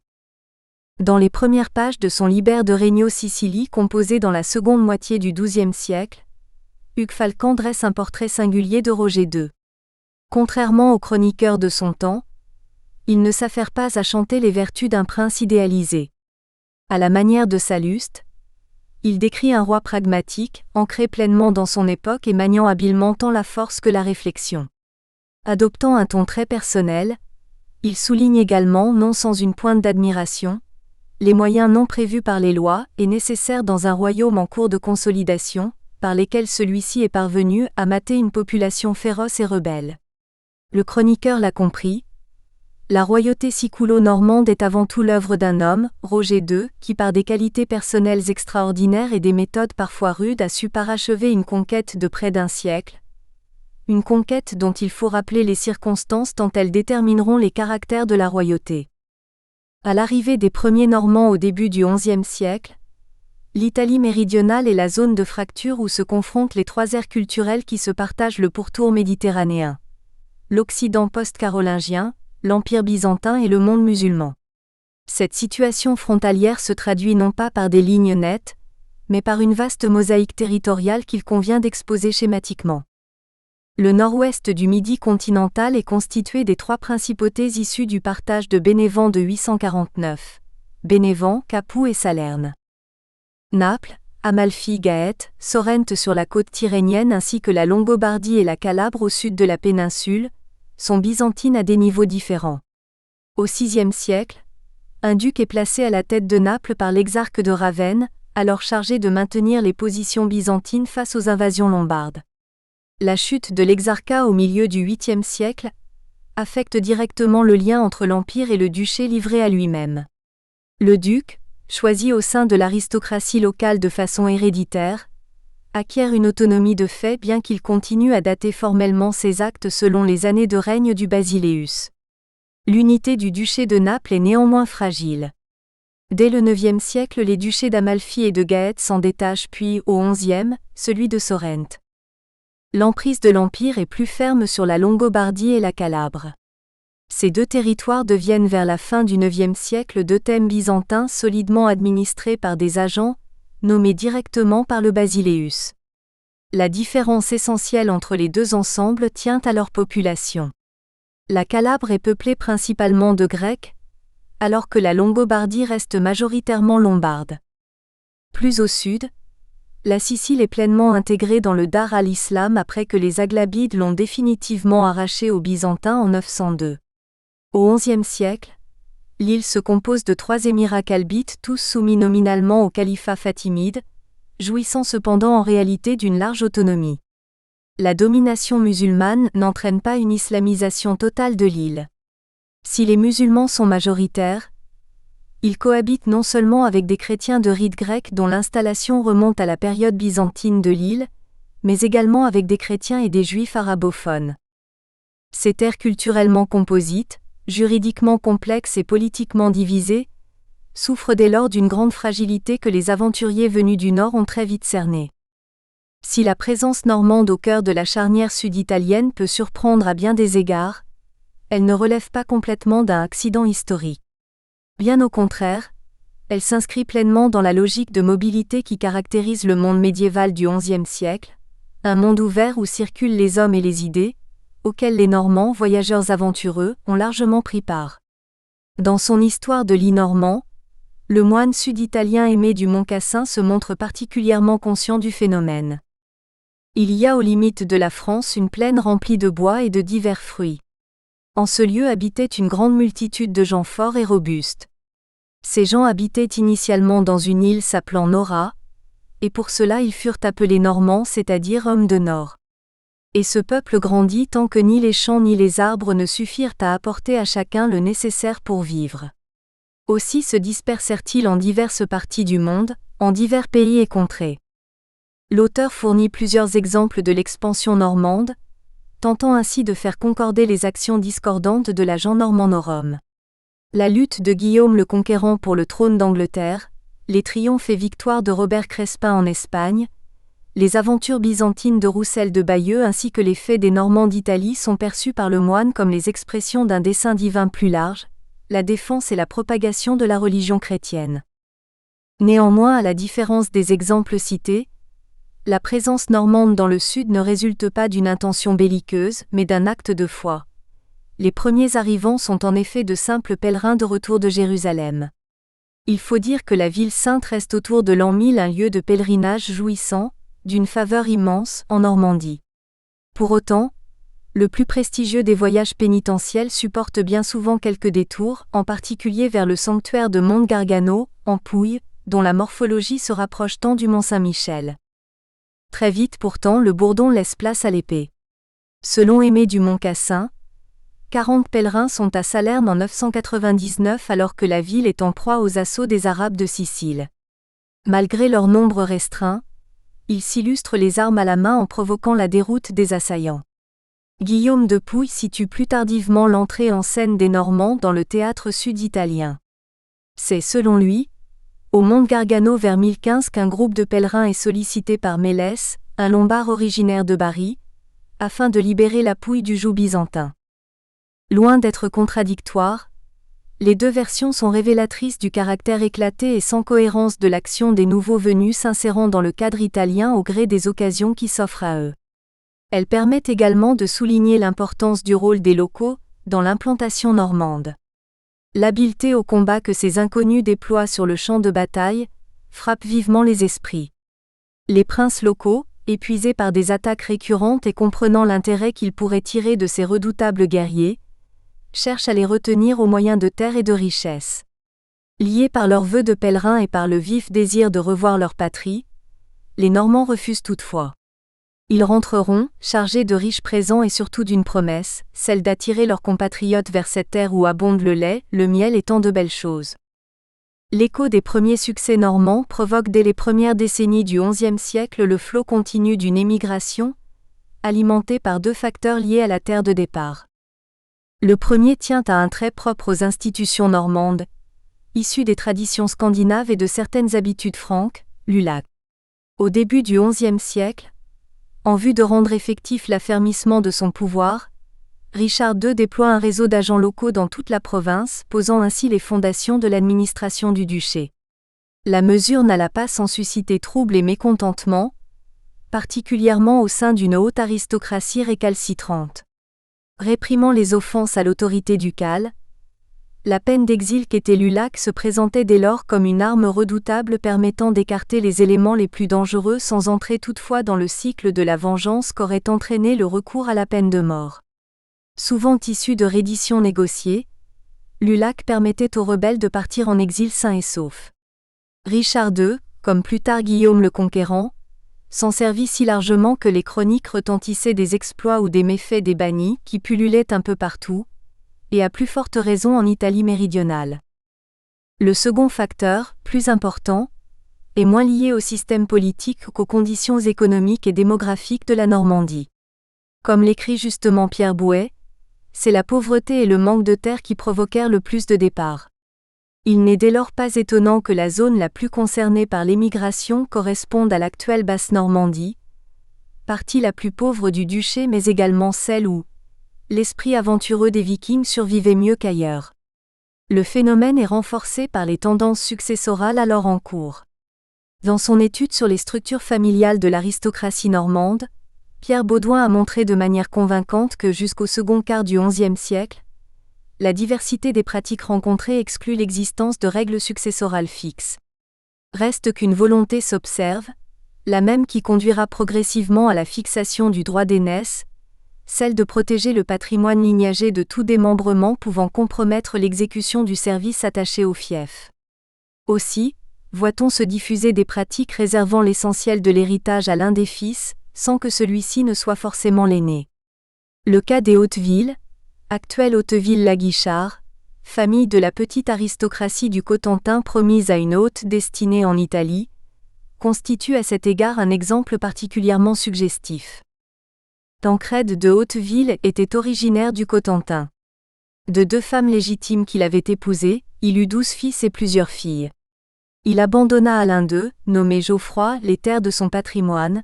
Dans les premières pages de son Liber de Regno Sicili composé dans la seconde moitié du XIIe siècle, Hugues Falcand dresse un portrait singulier de Roger II. Contrairement aux chroniqueurs de son temps, il ne s'affaire pas à chanter les vertus d'un prince idéalisé. À la manière de Salluste, il décrit un roi pragmatique, ancré pleinement dans son époque et maniant habilement tant la force que la réflexion. Adoptant un ton très personnel, il souligne également, non sans une pointe d'admiration, les moyens non prévus par les lois et nécessaires dans un royaume en cours de consolidation, par lesquels celui-ci est parvenu à mater une population féroce et rebelle. Le chroniqueur l'a compris. La royauté siculo-normande est avant tout l'œuvre d'un homme, Roger II, qui par des qualités personnelles extraordinaires et des méthodes parfois rudes a su parachever une conquête de près d'un siècle. Une conquête dont il faut rappeler les circonstances tant elles détermineront les caractères de la royauté. À l'arrivée des premiers Normands au début du XIe siècle, l'Italie méridionale est la zone de fracture où se confrontent les trois aires culturelles qui se partagent le pourtour méditerranéen. L'Occident post-carolingien, l'Empire byzantin et le monde musulman. Cette situation frontalière se traduit non pas par des lignes nettes, mais par une vaste mosaïque territoriale qu'il convient d'exposer schématiquement. Le nord-ouest du Midi continental est constitué des trois principautés issues du partage de Bénévent de 849. Bénévent, Capoue et Salerne. Naples, Amalfi, Gaète, Sorrente sur la côte tyrrhénienne ainsi que la Longobardie et la Calabre au sud de la péninsule, sont byzantines à des niveaux différents. Au VIe siècle, un duc est placé à la tête de Naples par l'exarque de Ravenne, alors chargé de maintenir les positions byzantines face aux invasions lombardes. La chute de l'exarcat au milieu du 8e siècle affecte directement le lien entre l'empire et le duché livré à lui-même. Le duc, choisi au sein de l'aristocratie locale de façon héréditaire, acquiert une autonomie de fait bien qu'il continue à dater formellement ses actes selon les années de règne du Basileus. L'unité du duché de Naples est néanmoins fragile. Dès le IXe siècle, les duchés d'Amalfi et de Gaète s'en détachent puis, au XIe, celui de Sorrente. L'emprise de l'Empire est plus ferme sur la Longobardie et la Calabre. Ces deux territoires deviennent vers la fin du IXe siècle deux thèmes byzantins solidement administrés par des agents, nommés directement par le Basileus. La différence essentielle entre les deux ensembles tient à leur population. La Calabre est peuplée principalement de Grecs, alors que la Longobardie reste majoritairement lombarde. Plus au sud, la Sicile est pleinement intégrée dans le Dar al-Islam après que les Aghlabides l'ont définitivement arrachée aux Byzantins en 902. Au XIe siècle, l'île se compose de 3 émirats kalbites tous soumis nominalement au califat fatimide, jouissant cependant en réalité d'une large autonomie. La domination musulmane n'entraîne pas une islamisation totale de l'île. Si les musulmans sont majoritaires, ils cohabitent non seulement avec des chrétiens de rite grec dont l'installation remonte à la période byzantine de l'île, mais également avec des chrétiens et des juifs arabophones. Ces terres culturellement composites, juridiquement complexes et politiquement divisées, souffrent dès lors d'une grande fragilité que les aventuriers venus du nord ont très vite cernée. Si la présence normande au cœur de la charnière sud-italienne peut surprendre à bien des égards, elle ne relève pas complètement d'un accident historique. Bien au contraire, elle s'inscrit pleinement dans la logique de mobilité qui caractérise le monde médiéval du XIe siècle, un monde ouvert où circulent les hommes et les idées, auxquels les Normands, voyageurs aventureux, ont largement pris part. Dans son histoire de l'I normand, le moine sud-italien Aimé du Mont-Cassin se montre particulièrement conscient du phénomène. Il y a aux limites de la France une plaine remplie de bois et de divers fruits. En ce lieu habitait une grande multitude de gens forts et robustes. Ces gens habitaient initialement dans une île s'appelant Nora, et pour cela ils furent appelés Normands, c'est-à-dire hommes de Nord. Et ce peuple grandit tant que ni les champs ni les arbres ne suffirent à apporter à chacun le nécessaire pour vivre. Aussi se dispersèrent-ils en diverses parties du monde, en divers pays et contrées. L'auteur fournit plusieurs exemples de l'expansion normande, tentant ainsi de faire concorder les actions discordantes de la gens normannorum. La lutte de Guillaume le Conquérant pour le trône d'Angleterre, les triomphes et victoires de Robert Crespin en Espagne, les aventures byzantines de Roussel de Bayeux ainsi que les faits des Normands d'Italie sont perçus par le moine comme les expressions d'un dessein divin plus large, la défense et la propagation de la religion chrétienne. Néanmoins, à la différence des exemples cités, la présence normande dans le sud ne résulte pas d'une intention belliqueuse, mais d'un acte de foi. Les premiers arrivants sont en effet de simples pèlerins de retour de Jérusalem. Il faut dire que la ville sainte reste autour de l'an 1000 un lieu de pèlerinage jouissant, d'une faveur immense, en Normandie. Pour autant, le plus prestigieux des voyages pénitentiels supporte bien souvent quelques détours, en particulier vers le sanctuaire de Monte Gargano, en Pouille, dont la morphologie se rapproche tant du Mont Saint-Michel. Très vite pourtant le bourdon laisse place à l'épée. Selon Aimé du Montcassin, 40 pèlerins sont à Salerne en 999 alors que la ville est en proie aux assauts des Arabes de Sicile. Malgré leur nombre restreint, ils s'illustrent les armes à la main en provoquant la déroute des assaillants. Guillaume de Pouille situe plus tardivement l'entrée en scène des Normands dans le théâtre sud-italien. C'est, selon lui, au Monte Gargano vers 1015 qu'un groupe de pèlerins est sollicité par Mélès, un Lombard originaire de Bari, afin de libérer la Pouille du joug byzantin. Loin d'être contradictoires, les deux versions sont révélatrices du caractère éclaté et sans cohérence de l'action des nouveaux venus s'insérant dans le cadre italien au gré des occasions qui s'offrent à eux. Elles permettent également de souligner l'importance du rôle des locaux dans l'implantation normande. L'habileté au combat que ces inconnus déploient sur le champ de bataille frappe vivement les esprits. Les princes locaux, épuisés par des attaques récurrentes et comprenant l'intérêt qu'ils pourraient tirer de ces redoutables guerriers, cherchent à les retenir au moyen de terres et de richesses. Liés par leurs vœux de pèlerins et par le vif désir de revoir leur patrie, les Normands refusent toutefois. Ils rentreront, chargés de riches présents et surtout d'une promesse, celle d'attirer leurs compatriotes vers cette terre où abondent le lait, le miel et tant de belles choses. L'écho des premiers succès normands provoque dès les premières décennies du XIe siècle le flot continu d'une émigration, alimentée par deux facteurs liés à la terre de départ. Le premier tient à un trait propre aux institutions normandes, issu des traditions scandinaves et de certaines habitudes franques, l'ulac. Au début du XIe siècle, en vue de rendre effectif l'affermissement de son pouvoir, Richard II déploie un réseau d'agents locaux dans toute la province, posant ainsi les fondations de l'administration du duché. La mesure n'alla pas sans susciter trouble et mécontentement, particulièrement au sein d'une haute aristocratie récalcitrante. Réprimant les offenses à l'autorité ducale, la peine d'exil qu'était l'ulac se présentait dès lors comme une arme redoutable permettant d'écarter les éléments les plus dangereux sans entrer toutefois dans le cycle de la vengeance qu'aurait entraîné le recours à la peine de mort. Souvent issu de redditions négociées, l'ulac permettait aux rebelles de partir en exil sains et saufs. Richard II, comme plus tard Guillaume le Conquérant, s'en servit si largement que les chroniques retentissaient des exploits ou des méfaits des bannis qui pullulaient un peu partout, et à plus forte raison en Italie méridionale. Le second facteur, plus important, est moins lié au système politique qu'aux conditions économiques et démographiques de la Normandie. Comme l'écrit justement Pierre Bouet, c'est la pauvreté et le manque de terre qui provoquèrent le plus de départs. Il n'est dès lors pas étonnant que la zone la plus concernée par l'émigration corresponde à l'actuelle Basse-Normandie, partie la plus pauvre du duché mais également celle où l'esprit aventureux des Vikings survivait mieux qu'ailleurs. Le phénomène est renforcé par les tendances successorales alors en cours. Dans son étude sur les structures familiales de l'aristocratie normande, Pierre Baudouin a montré de manière convaincante que jusqu'au second quart du XIe siècle, la diversité des pratiques rencontrées exclut l'existence de règles successorales fixes. Reste qu'une volonté s'observe, la même qui conduira progressivement à la fixation du droit d'aînesse, celle de protéger le patrimoine lignager de tout démembrement pouvant compromettre l'exécution du service attaché au fief. Aussi, voit-on se diffuser des pratiques réservant l'essentiel de l'héritage à l'un des fils, sans que celui-ci ne soit forcément l'aîné. Le cas des Hauteville, actuelle Hauteville-la-Guichard, famille de la petite aristocratie du Cotentin promise à une haute destinée en Italie, constitue à cet égard un exemple particulièrement suggestif. Tancrède de Hauteville était originaire du Cotentin. De 2 femmes légitimes qu'il avait épousées, il eut 12 fils et plusieurs filles. Il abandonna à l'un d'eux, nommé Geoffroy, les terres de son patrimoine,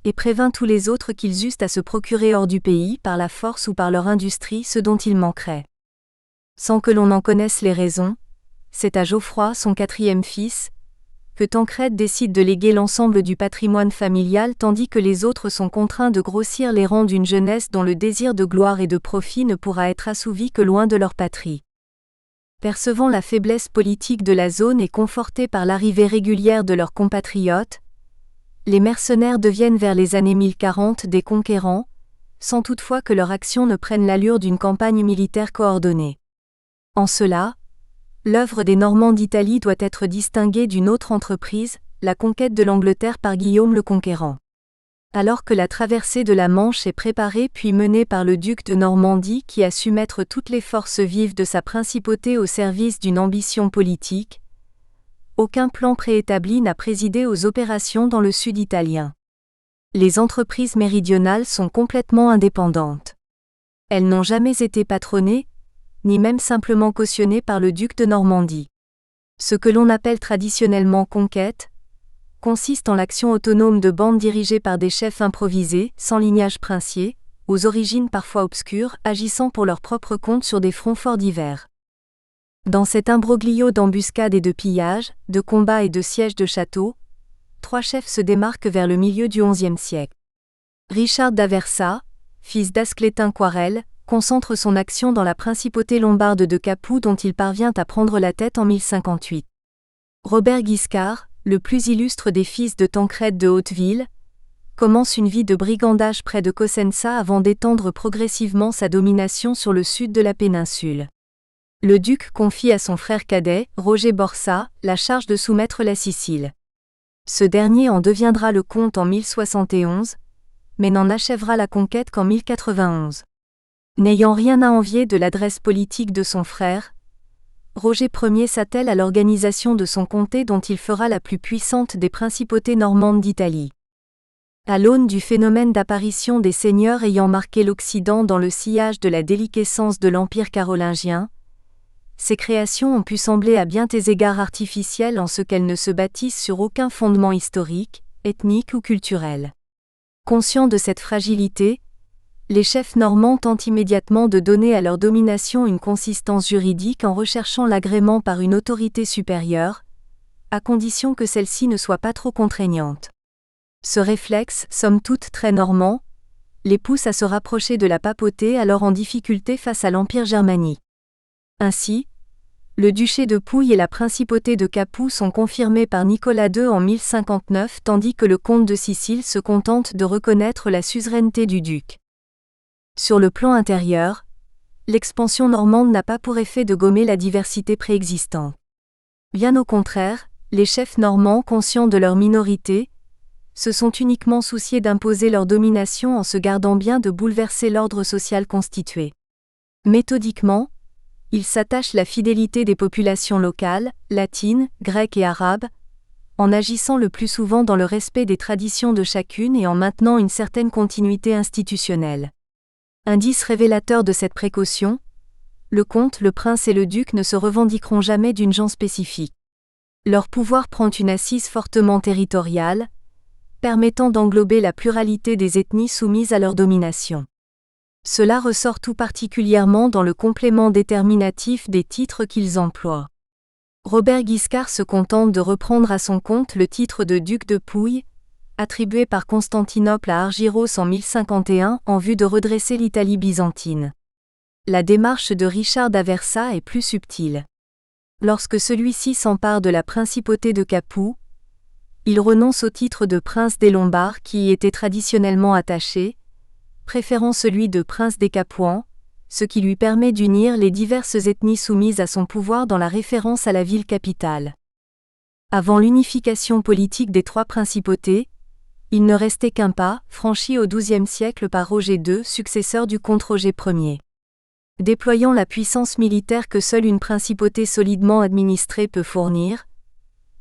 et prévint tous les autres qu'ils eussent à se procurer hors du pays par la force ou par leur industrie ce dont il manquerait. Sans que l'on en connaisse les raisons, c'est à Geoffroy, son 4e fils, que Tancrède décide de léguer l'ensemble du patrimoine familial tandis que les autres sont contraints de grossir les rangs d'une jeunesse dont le désir de gloire et de profit ne pourra être assouvi que loin de leur patrie. Percevant la faiblesse politique de la zone et confortés par l'arrivée régulière de leurs compatriotes, les mercenaires deviennent vers les années 1040 des conquérants, sans toutefois que leur action ne prenne l'allure d'une campagne militaire coordonnée. En cela, l'œuvre des Normands d'Italie doit être distinguée d'une autre entreprise, la conquête de l'Angleterre par Guillaume le Conquérant. Alors que la traversée de la Manche est préparée puis menée par le duc de Normandie qui a su mettre toutes les forces vives de sa principauté au service d'une ambition politique, aucun plan préétabli n'a présidé aux opérations dans le sud italien. Les entreprises méridionales sont complètement indépendantes. Elles n'ont jamais été patronnées, ni même simplement cautionnées par le duc de Normandie. Ce que l'on appelle traditionnellement conquête, consiste en l'action autonome de bandes dirigées par des chefs improvisés, sans lignage princier, aux origines parfois obscures, agissant pour leur propre compte sur des fronts forts divers. Dans cet imbroglio d'embuscades et de pillages, de combats et de sièges de châteaux, 3 chefs se démarquent vers le milieu du XIe siècle. Richard d'Aversa, fils d'Asclétin Coirel, concentre son action dans la principauté lombarde de Capoue dont il parvient à prendre la tête en 1058. Robert Guiscard, le plus illustre des fils de Tancrède de Hauteville, commence une vie de brigandage près de Cosenza avant d'étendre progressivement sa domination sur le sud de la péninsule. Le duc confie à son frère cadet, Roger Borsa, la charge de soumettre la Sicile. Ce dernier en deviendra le comte en 1071, mais n'en achèvera la conquête qu'en 1091. N'ayant rien à envier de l'adresse politique de son frère, Roger Ier s'attelle à l'organisation de son comté dont il fera la plus puissante des principautés normandes d'Italie. À l'aune du phénomène d'apparition des seigneurs ayant marqué l'Occident dans le sillage de la déliquescence de l'Empire carolingien, ces créations ont pu sembler à bien des égards artificielles en ce qu'elles ne se bâtissent sur aucun fondement historique, ethnique ou culturel. Conscients de cette fragilité, les chefs normands tentent immédiatement de donner à leur domination une consistance juridique en recherchant l'agrément par une autorité supérieure, à condition que celle-ci ne soit pas trop contraignante. Ce réflexe, somme toute très normand, les pousse à se rapprocher de la papauté alors en difficulté face à l'Empire germanique. Ainsi, le duché de Pouille et la principauté de Capoue sont confirmés par Nicolas II en 1059 tandis que le comte de Sicile se contente de reconnaître la suzeraineté du duc. Sur le plan intérieur, l'expansion normande n'a pas pour effet de gommer la diversité préexistante. Bien au contraire, les chefs normands, conscients de leur minorité, se sont uniquement souciés d'imposer leur domination en se gardant bien de bouleverser l'ordre social constitué. Méthodiquement, ils s'attachent la fidélité des populations locales, latines, grecques et arabes, en agissant le plus souvent dans le respect des traditions de chacune et en maintenant une certaine continuité institutionnelle. Indice révélateur de cette précaution, le comte, le prince et le duc ne se revendiqueront jamais d'une gens spécifique. Leur pouvoir prend une assise fortement territoriale, permettant d'englober la pluralité des ethnies soumises à leur domination. Cela ressort tout particulièrement dans le complément déterminatif des titres qu'ils emploient. Robert Guiscard se contente de reprendre à son compte le titre de duc de Pouille, attribué par Constantinople à Argyros en 1051 en vue de redresser l'Italie byzantine. La démarche de Richard d'Aversa est plus subtile. Lorsque celui-ci s'empare de la principauté de Capoue, il renonce au titre de prince des Lombards qui y était traditionnellement attaché, préférant celui de prince des Capuans, ce qui lui permet d'unir les diverses ethnies soumises à son pouvoir dans la référence à la ville capitale. Avant l'unification politique des trois principautés, il ne restait qu'un pas, franchi au XIIe siècle par Roger II, successeur du comte Roger Ier. Déployant la puissance militaire que seule une principauté solidement administrée peut fournir,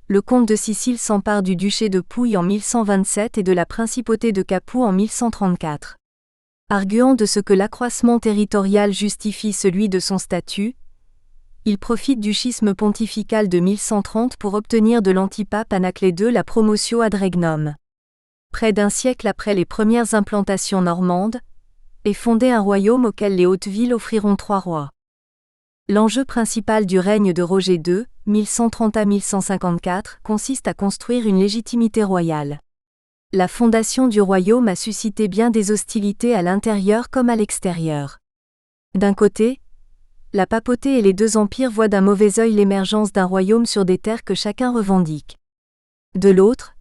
le comte de Sicile s'empare du duché de Pouille en 1127 et de la principauté de Capoue en 1134. Arguant de ce que l'accroissement territorial justifie celui de son statut, il profite du schisme pontifical de 1130 pour obtenir de l'antipape Anaclet II la promotio ad regnum. Près d'un siècle après les premières implantations normandes, est fondé un royaume auquel les Hautes-Villes offriront 3 rois. L'enjeu principal du règne de Roger II, 1130 à 1154, consiste à construire une légitimité royale. La fondation du royaume a suscité bien des hostilités à l'intérieur comme à l'extérieur. D'un côté, la papauté et les deux empires voient d'un mauvais œil l'émergence d'un royaume sur des terres que chacun revendique. De l'autre,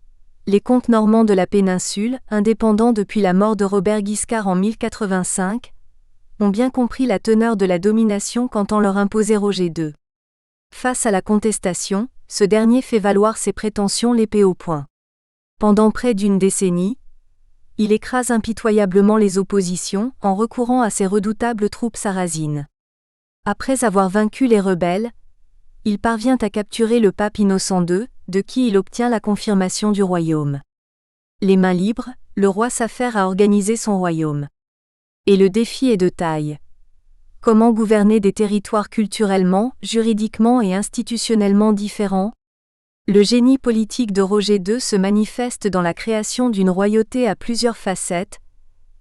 les comtes normands de la péninsule, indépendants depuis la mort de Robert Guiscard en 1085, ont bien compris la teneur de la domination qu'entend leur imposer Roger II. Face à la contestation, ce dernier fait valoir ses prétentions l'épée au poing. Pendant près d'une décennie, il écrase impitoyablement les oppositions en recourant à ses redoutables troupes sarrasines. Après avoir vaincu les rebelles, il parvient à capturer le pape Innocent II, de qui il obtient la confirmation du royaume. Les mains libres, le roi s'affaire à organiser son royaume. Et le défi est de taille. Comment gouverner des territoires culturellement, juridiquement et institutionnellement différents ? Le génie politique de Roger II se manifeste dans la création d'une royauté à plusieurs facettes,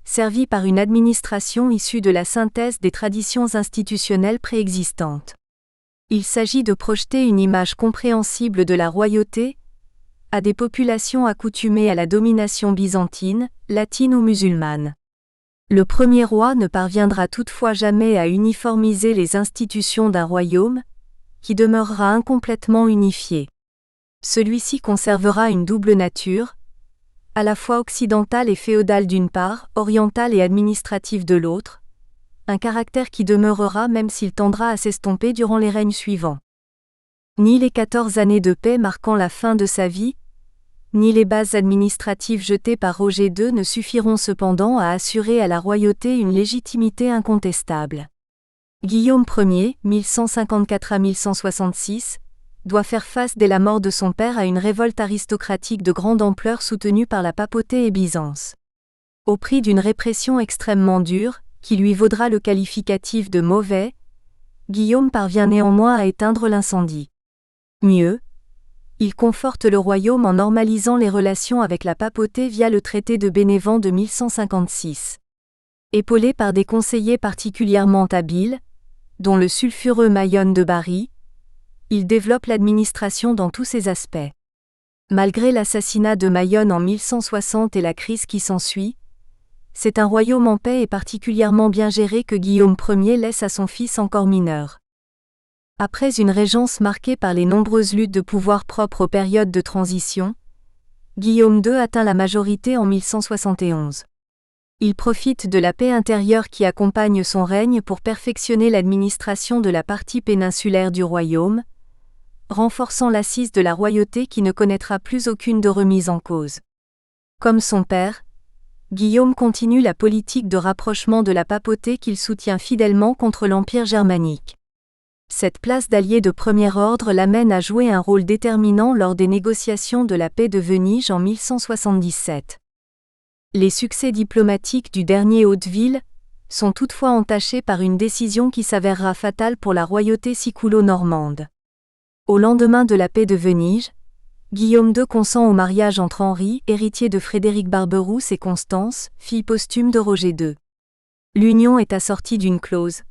servie par une administration issue de la synthèse des traditions institutionnelles préexistantes. Il s'agit de projeter une image compréhensible de la royauté à des populations accoutumées à la domination byzantine, latine ou musulmane. Le premier roi ne parviendra toutefois jamais à uniformiser les institutions d'un royaume, qui demeurera incomplètement unifié. Celui-ci conservera une double nature, à la fois occidentale et féodale d'une part, orientale et administrative de l'autre, un caractère qui demeurera même s'il tendra à s'estomper durant les règnes suivants. Ni les 14 années de paix marquant la fin de sa vie, ni les bases administratives jetées par Roger II ne suffiront cependant à assurer à la royauté une légitimité incontestable. Guillaume Ier, 1154 à 1166, doit faire face dès la mort de son père à une révolte aristocratique de grande ampleur soutenue par la papauté et Byzance. Au prix d'une répression extrêmement dure, qui lui vaudra le qualificatif de mauvais, Guillaume parvient néanmoins à éteindre l'incendie. Mieux, il conforte le royaume en normalisant les relations avec la papauté via le traité de Bénévent de 1156. Épaulé par des conseillers particulièrement habiles, dont le sulfureux Maillon de Bari, il développe l'administration dans tous ses aspects. Malgré l'assassinat de Maillon en 1160 et la crise qui s'ensuit, c'est un royaume en paix et particulièrement bien géré que Guillaume Ier laisse à son fils encore mineur. Après une régence marquée par les nombreuses luttes de pouvoir propres aux périodes de transition, Guillaume II atteint la majorité en 1171. Il profite de la paix intérieure qui accompagne son règne pour perfectionner l'administration de la partie péninsulaire du royaume, renforçant l'assise de la royauté qui ne connaîtra plus aucune de remise en cause. Comme son père, Guillaume continue la politique de rapprochement de la papauté qu'il soutient fidèlement contre l'Empire germanique. Cette place d'allié de premier ordre l'amène à jouer un rôle déterminant lors des négociations de la paix de Venise en 1177. Les succès diplomatiques du dernier Hauteville sont toutefois entachés par une décision qui s'avérera fatale pour la royauté siculo-normande. Au lendemain de la paix de Venise, Guillaume II consent au mariage entre Henri, héritier de Frédéric Barberousse, et Constance, fille posthume de Roger II. L'union est assortie d'une clause.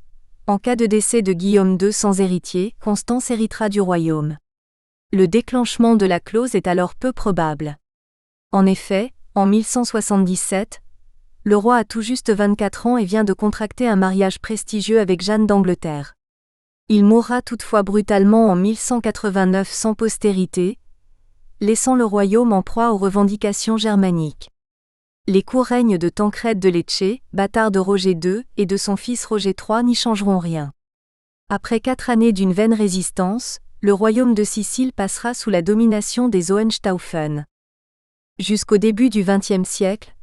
En cas de décès de Guillaume II sans héritier, Constance héritera du royaume. Le déclenchement de la clause est alors peu probable. En effet, en 1177, le roi a tout juste 24 ans et vient de contracter un mariage prestigieux avec Jeanne d'Angleterre. Il mourra toutefois brutalement en 1189 sans postérité, laissant le royaume en proie aux revendications germaniques. Les courts règnes de Tancrède de Lecce, bâtard de Roger II, et de son fils Roger III n'y changeront rien. Après 4 années d'une vaine résistance, le royaume de Sicile passera sous la domination des Hohenstaufen. Jusqu'au début du XXe siècle,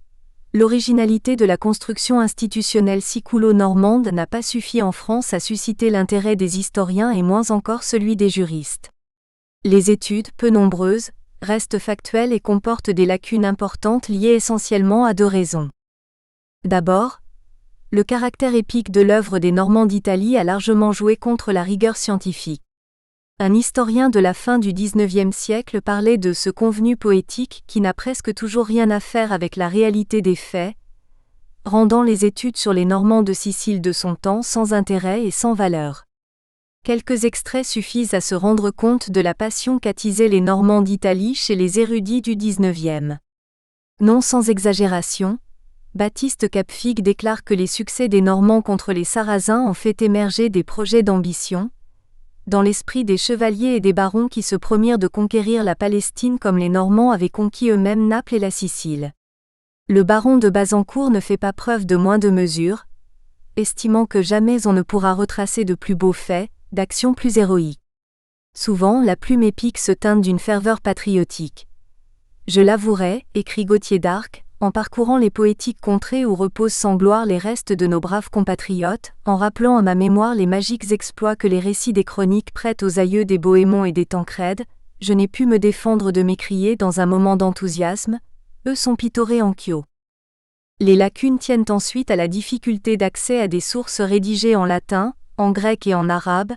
l'originalité de la construction institutionnelle siculo-normande n'a pas suffi en France à susciter l'intérêt des historiens et moins encore celui des juristes. Les études, peu nombreuses, restent factuelles et comportent des lacunes importantes liées essentiellement à deux raisons. D'abord, le caractère épique de l'œuvre des Normands d'Italie a largement joué contre la rigueur scientifique. Un historien de la fin du XIXe siècle parlait de ce convenu poétique qui n'a presque toujours rien à faire avec la réalité des faits, rendant les études sur les Normands de Sicile de son temps sans intérêt et sans valeur. Quelques extraits suffisent à se rendre compte de la passion qu'attisaient les Normands d'Italie chez les érudits du XIXe. Non sans exagération, Baptiste Capfig déclare que les succès des Normands contre les Sarrasins ont fait émerger des projets d'ambition, dans l'esprit des chevaliers et des barons qui se promirent de conquérir la Palestine comme les Normands avaient conquis eux-mêmes Naples et la Sicile. Le baron de Bazancourt ne fait pas preuve de moins de mesure, estimant que jamais on ne pourra retracer de plus beaux faits, d'actions plus héroïques. Souvent, la plume épique se teinte d'une ferveur patriotique. Je l'avouerai, écrit Gauthier d'Arc, en parcourant les poétiques contrées où reposent sans gloire les restes de nos braves compatriotes, en rappelant à ma mémoire les magiques exploits que les récits des chroniques prêtent aux aïeux des Bohémond et des Tancrède, je n'ai pu me défendre de m'écrier dans un moment d'enthousiasme, eux sont pitorés en Chio. Les lacunes tiennent ensuite à la difficulté d'accès à des sources rédigées en latin, en grec et en arabe,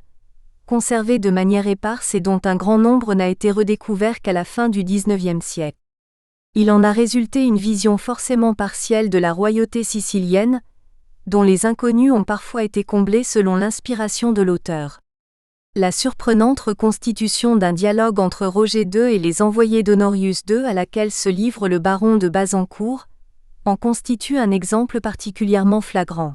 conservées de manière éparse et dont un grand nombre n'a été redécouvert qu'à la fin du XIXe siècle. Il en a résulté une vision forcément partielle de la royauté sicilienne, dont les inconnus ont parfois été comblés selon l'inspiration de l'auteur. La surprenante reconstitution d'un dialogue entre Roger II et les envoyés d'Honorius II à laquelle se livre le baron de Bazancourt, en constitue un exemple particulièrement flagrant.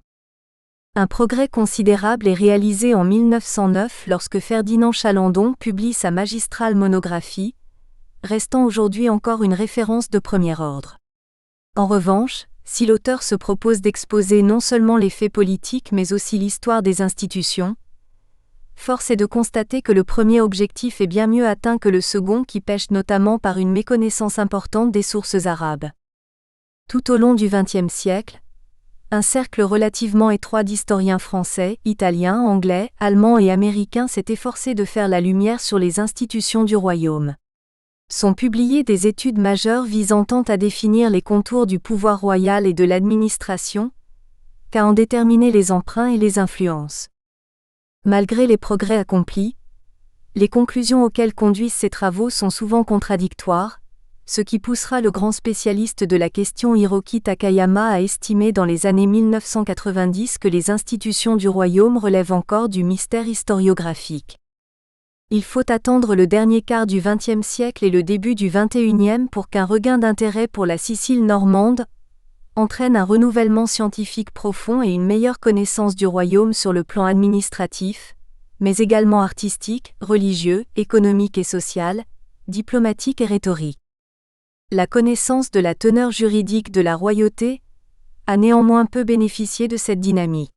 Un progrès considérable est réalisé en 1909 lorsque Ferdinand Chalandon publie sa magistrale monographie, restant aujourd'hui encore une référence de premier ordre. En revanche, si l'auteur se propose d'exposer non seulement les faits politiques mais aussi l'histoire des institutions, force est de constater que le premier objectif est bien mieux atteint que le second qui pêche notamment par une méconnaissance importante des sources arabes. Tout au long du XXe siècle, un cercle relativement étroit d'historiens français, italiens, anglais, allemands et américains s'est efforcé de faire la lumière sur les institutions du royaume. Sont publiées des études majeures visant tant à définir les contours du pouvoir royal et de l'administration, qu'à en déterminer les emprunts et les influences. Malgré les progrès accomplis, les conclusions auxquelles conduisent ces travaux sont souvent contradictoires, ce qui poussera le grand spécialiste de la question Hiroki Takayama à estimer dans les années 1990 que les institutions du royaume relèvent encore du mystère historiographique. Il faut attendre le dernier quart du XXe siècle et le début du XXIe pour qu'un regain d'intérêt pour la Sicile normande entraîne un renouvellement scientifique profond et une meilleure connaissance du royaume sur le plan administratif, mais également artistique, religieux, économique et social, diplomatique et rhétorique. La connaissance de la teneur juridique de la royauté a néanmoins peu bénéficié de cette dynamique.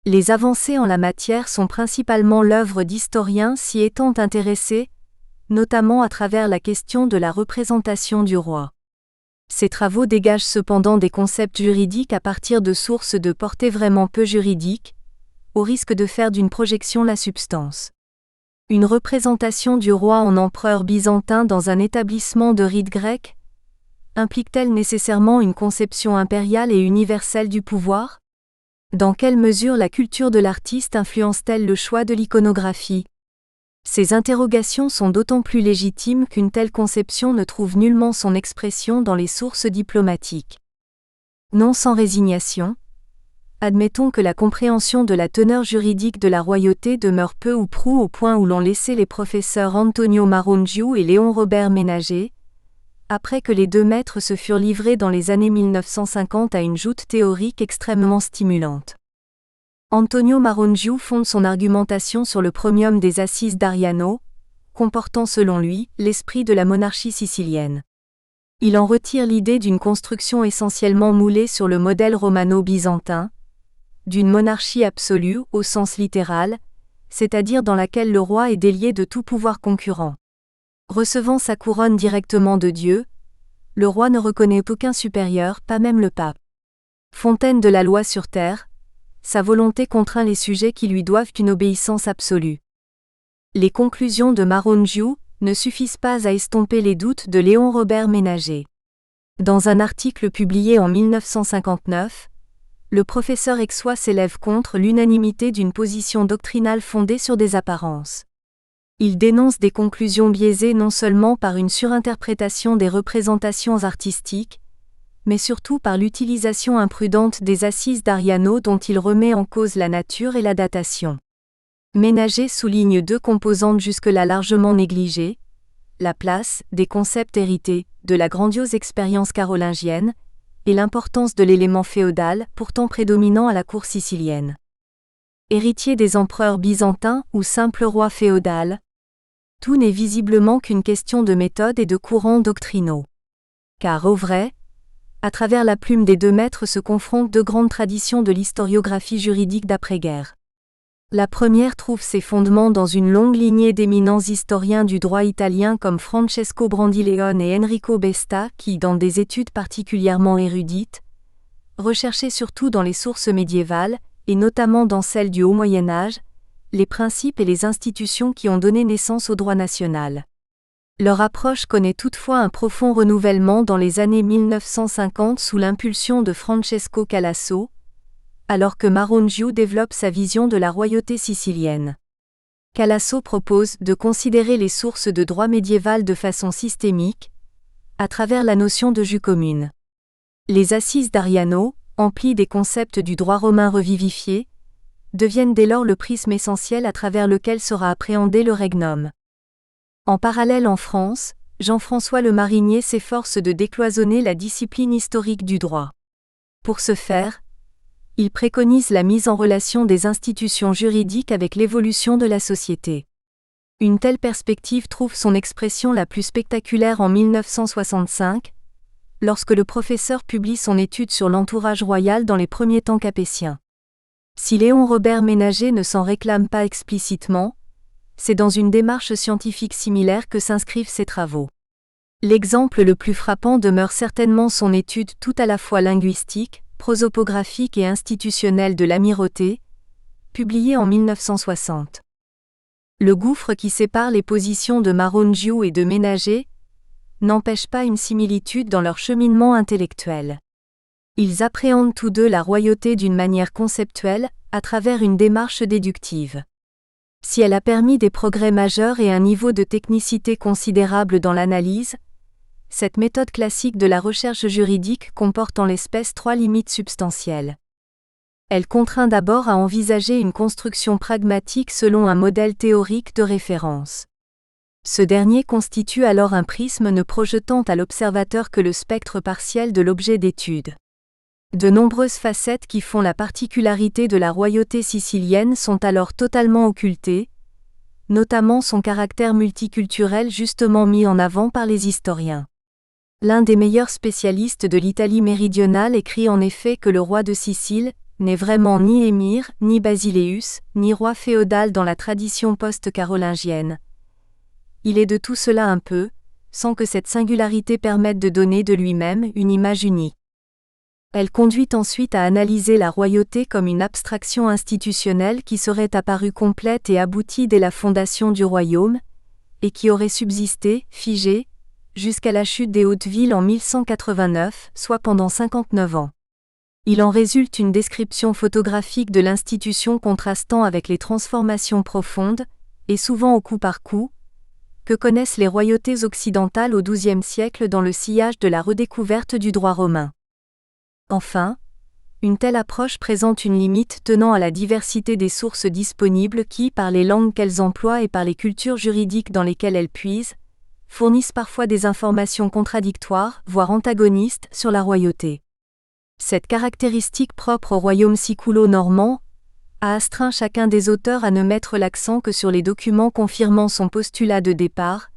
Les avancées en la matière sont principalement l'œuvre d'historiens s'y étant intéressés, notamment à travers la question de la représentation du roi. Ces travaux dégagent cependant des concepts juridiques à partir de sources de portée vraiment peu juridique, au risque de faire d'une projection la substance. Une représentation du roi en empereur byzantin dans un établissement de rite grec implique-t-elle nécessairement une conception impériale et universelle du pouvoir ? Dans quelle mesure la culture de l'artiste influence-t-elle le choix de l'iconographie ? Ces interrogations sont d'autant plus légitimes qu'une telle conception ne trouve nullement son expression dans les sources diplomatiques. Non sans résignation, admettons que la compréhension de la teneur juridique de la royauté demeure peu ou prou au point où l'ont laissé les professeurs Antonio Marongiu et Léon Robert Ménager, après que les deux maîtres se furent livrés dans les années 1950 à une joute théorique extrêmement stimulante. Antonio Marongiu fonde son argumentation sur le premium des assises d'Ariano, comportant selon lui l'esprit de la monarchie sicilienne. Il en retire l'idée d'une construction essentiellement moulée sur le modèle romano-byzantin, d'une monarchie absolue au sens littéral, c'est-à-dire dans laquelle le roi est délié de tout pouvoir concurrent. Recevant sa couronne directement de Dieu, le roi ne reconnaît aucun supérieur, pas même le pape. Fontaine de la loi sur terre, sa volonté contraint les sujets qui lui doivent une obéissance absolue. Les conclusions de Maronjiu ne suffisent pas à estomper les doutes de Léon Robert Ménager. Dans un article publié en 1959, le professeur Aixois s'élève contre l'unanimité d'une position doctrinale fondée sur des apparences. Il dénonce des conclusions biaisées non seulement par une surinterprétation des représentations artistiques, mais surtout par l'utilisation imprudente des assises d'Ariano dont il remet en cause la nature et la datation. Ménager souligne deux composantes jusque-là largement négligées, la place des concepts hérités de la grandiose expérience carolingienne et l'importance de l'élément féodal pourtant prédominant à la cour sicilienne. Héritier des empereurs byzantins ou simple roi féodal, tout n'est visiblement qu'une question de méthode et de courants doctrinaux. Car au vrai, à travers la plume des deux maîtres se confrontent deux grandes traditions de l'historiographie juridique d'après-guerre. La première trouve ses fondements dans une longue lignée d'éminents historiens du droit italien comme Francesco Brandileone et Enrico Besta qui, dans des études particulièrement érudites, recherchaient surtout dans les sources médiévales, et notamment dans celles du Haut Moyen-Âge, les principes et les institutions qui ont donné naissance au droit national. Leur approche connaît toutefois un profond renouvellement dans les années 1950 sous l'impulsion de Francesco Calasso, alors que Maronjiu développe sa vision de la royauté sicilienne. Calasso propose de considérer les sources de droit médiéval de façon systémique, à travers la notion de jus commune. Les assises d'Ariano, emplies des concepts du droit romain revivifié, deviennent dès lors le prisme essentiel à travers lequel sera appréhendé le regnum. En parallèle en France, Jean-François Le Marinier s'efforce de décloisonner la discipline historique du droit. Pour ce faire, il préconise la mise en relation des institutions juridiques avec l'évolution de la société. Une telle perspective trouve son expression la plus spectaculaire en 1965, lorsque le professeur publie son étude sur l'entourage royal dans les premiers temps capétiens. Si Léon Robert Ménager ne s'en réclame pas explicitement, c'est dans une démarche scientifique similaire que s'inscrivent ses travaux. L'exemple le plus frappant demeure certainement son étude tout à la fois linguistique, prosopographique et institutionnelle de l'amirauté, publiée en 1960. Le gouffre qui sépare les positions de Maronjiu et de Ménager n'empêche pas une similitude dans leur cheminement intellectuel. Ils appréhendent tous deux la royauté d'une manière conceptuelle, à travers une démarche déductive. Si elle a permis des progrès majeurs et un niveau de technicité considérable dans l'analyse, cette méthode classique de la recherche juridique comporte en l'espèce trois limites substantielles. Elle contraint d'abord à envisager une construction pragmatique selon un modèle théorique de référence. Ce dernier constitue alors un prisme ne projetant à l'observateur que le spectre partiel de l'objet d'étude. De nombreuses facettes qui font la particularité de la royauté sicilienne sont alors totalement occultées, notamment son caractère multiculturel justement mis en avant par les historiens. L'un des meilleurs spécialistes de l'Italie méridionale écrit en effet que le roi de Sicile n'est vraiment ni émir, ni basileus, ni roi féodal dans la tradition post-carolingienne. Il est de tout cela un peu, sans que cette singularité permette de donner de lui-même une image unique. Elle conduit ensuite à analyser la royauté comme une abstraction institutionnelle qui serait apparue complète et aboutie dès la fondation du royaume, et qui aurait subsisté, figée, jusqu'à la chute des Hautes-Villes en 1189, soit pendant 59 ans. Il en résulte une description photographique de l'institution contrastant avec les transformations profondes, et souvent au coup par coup, que connaissent les royautés occidentales au XIIe siècle dans le sillage de la redécouverte du droit romain. Enfin, une telle approche présente une limite tenant à la diversité des sources disponibles qui, par les langues qu'elles emploient et par les cultures juridiques dans lesquelles elles puisent, fournissent parfois des informations contradictoires, voire antagonistes, sur la royauté. Cette caractéristique propre au royaume siculo-normand a astreint chacun des auteurs à ne mettre l'accent que sur les documents confirmant son postulat de départ,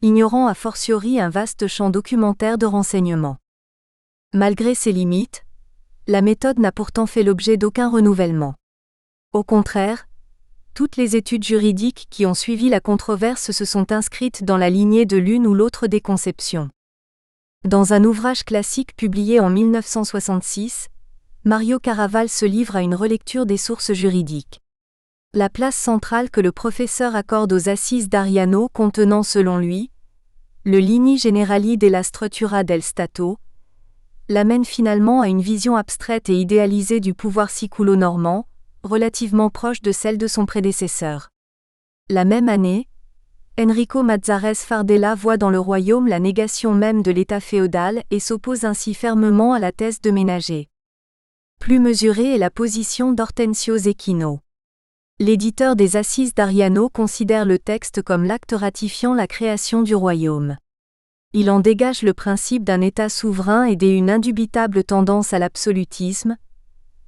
ignorant a fortiori un vaste champ documentaire de renseignements. Malgré ces limites, la méthode n'a pourtant fait l'objet d'aucun renouvellement. Au contraire, Toutes les études juridiques qui ont suivi la controverse se sont inscrites dans la lignée de l'une ou l'autre des conceptions. Dans un ouvrage classique publié en 1966, Mario Caraval se livre à une relecture des sources juridiques. La place centrale que le professeur accorde aux assises d'Ariano contenant selon lui le Lini Generali della Struttura del Stato l'amène finalement à une vision abstraite et idéalisée du pouvoir siculo-normand, relativement proche de celle de son prédécesseur. La même année, Enrico Mazzares Fardella voit dans le royaume la négation même de l'État féodal et s'oppose ainsi fermement à la thèse de Ménager. Plus mesurée est la position d'Hortensio Zecchino. L'éditeur des Assises d'Ariano considère le texte comme l'acte ratifiant la création du royaume. Il en dégage le principe d'un État souverain et une indubitable tendance à l'absolutisme,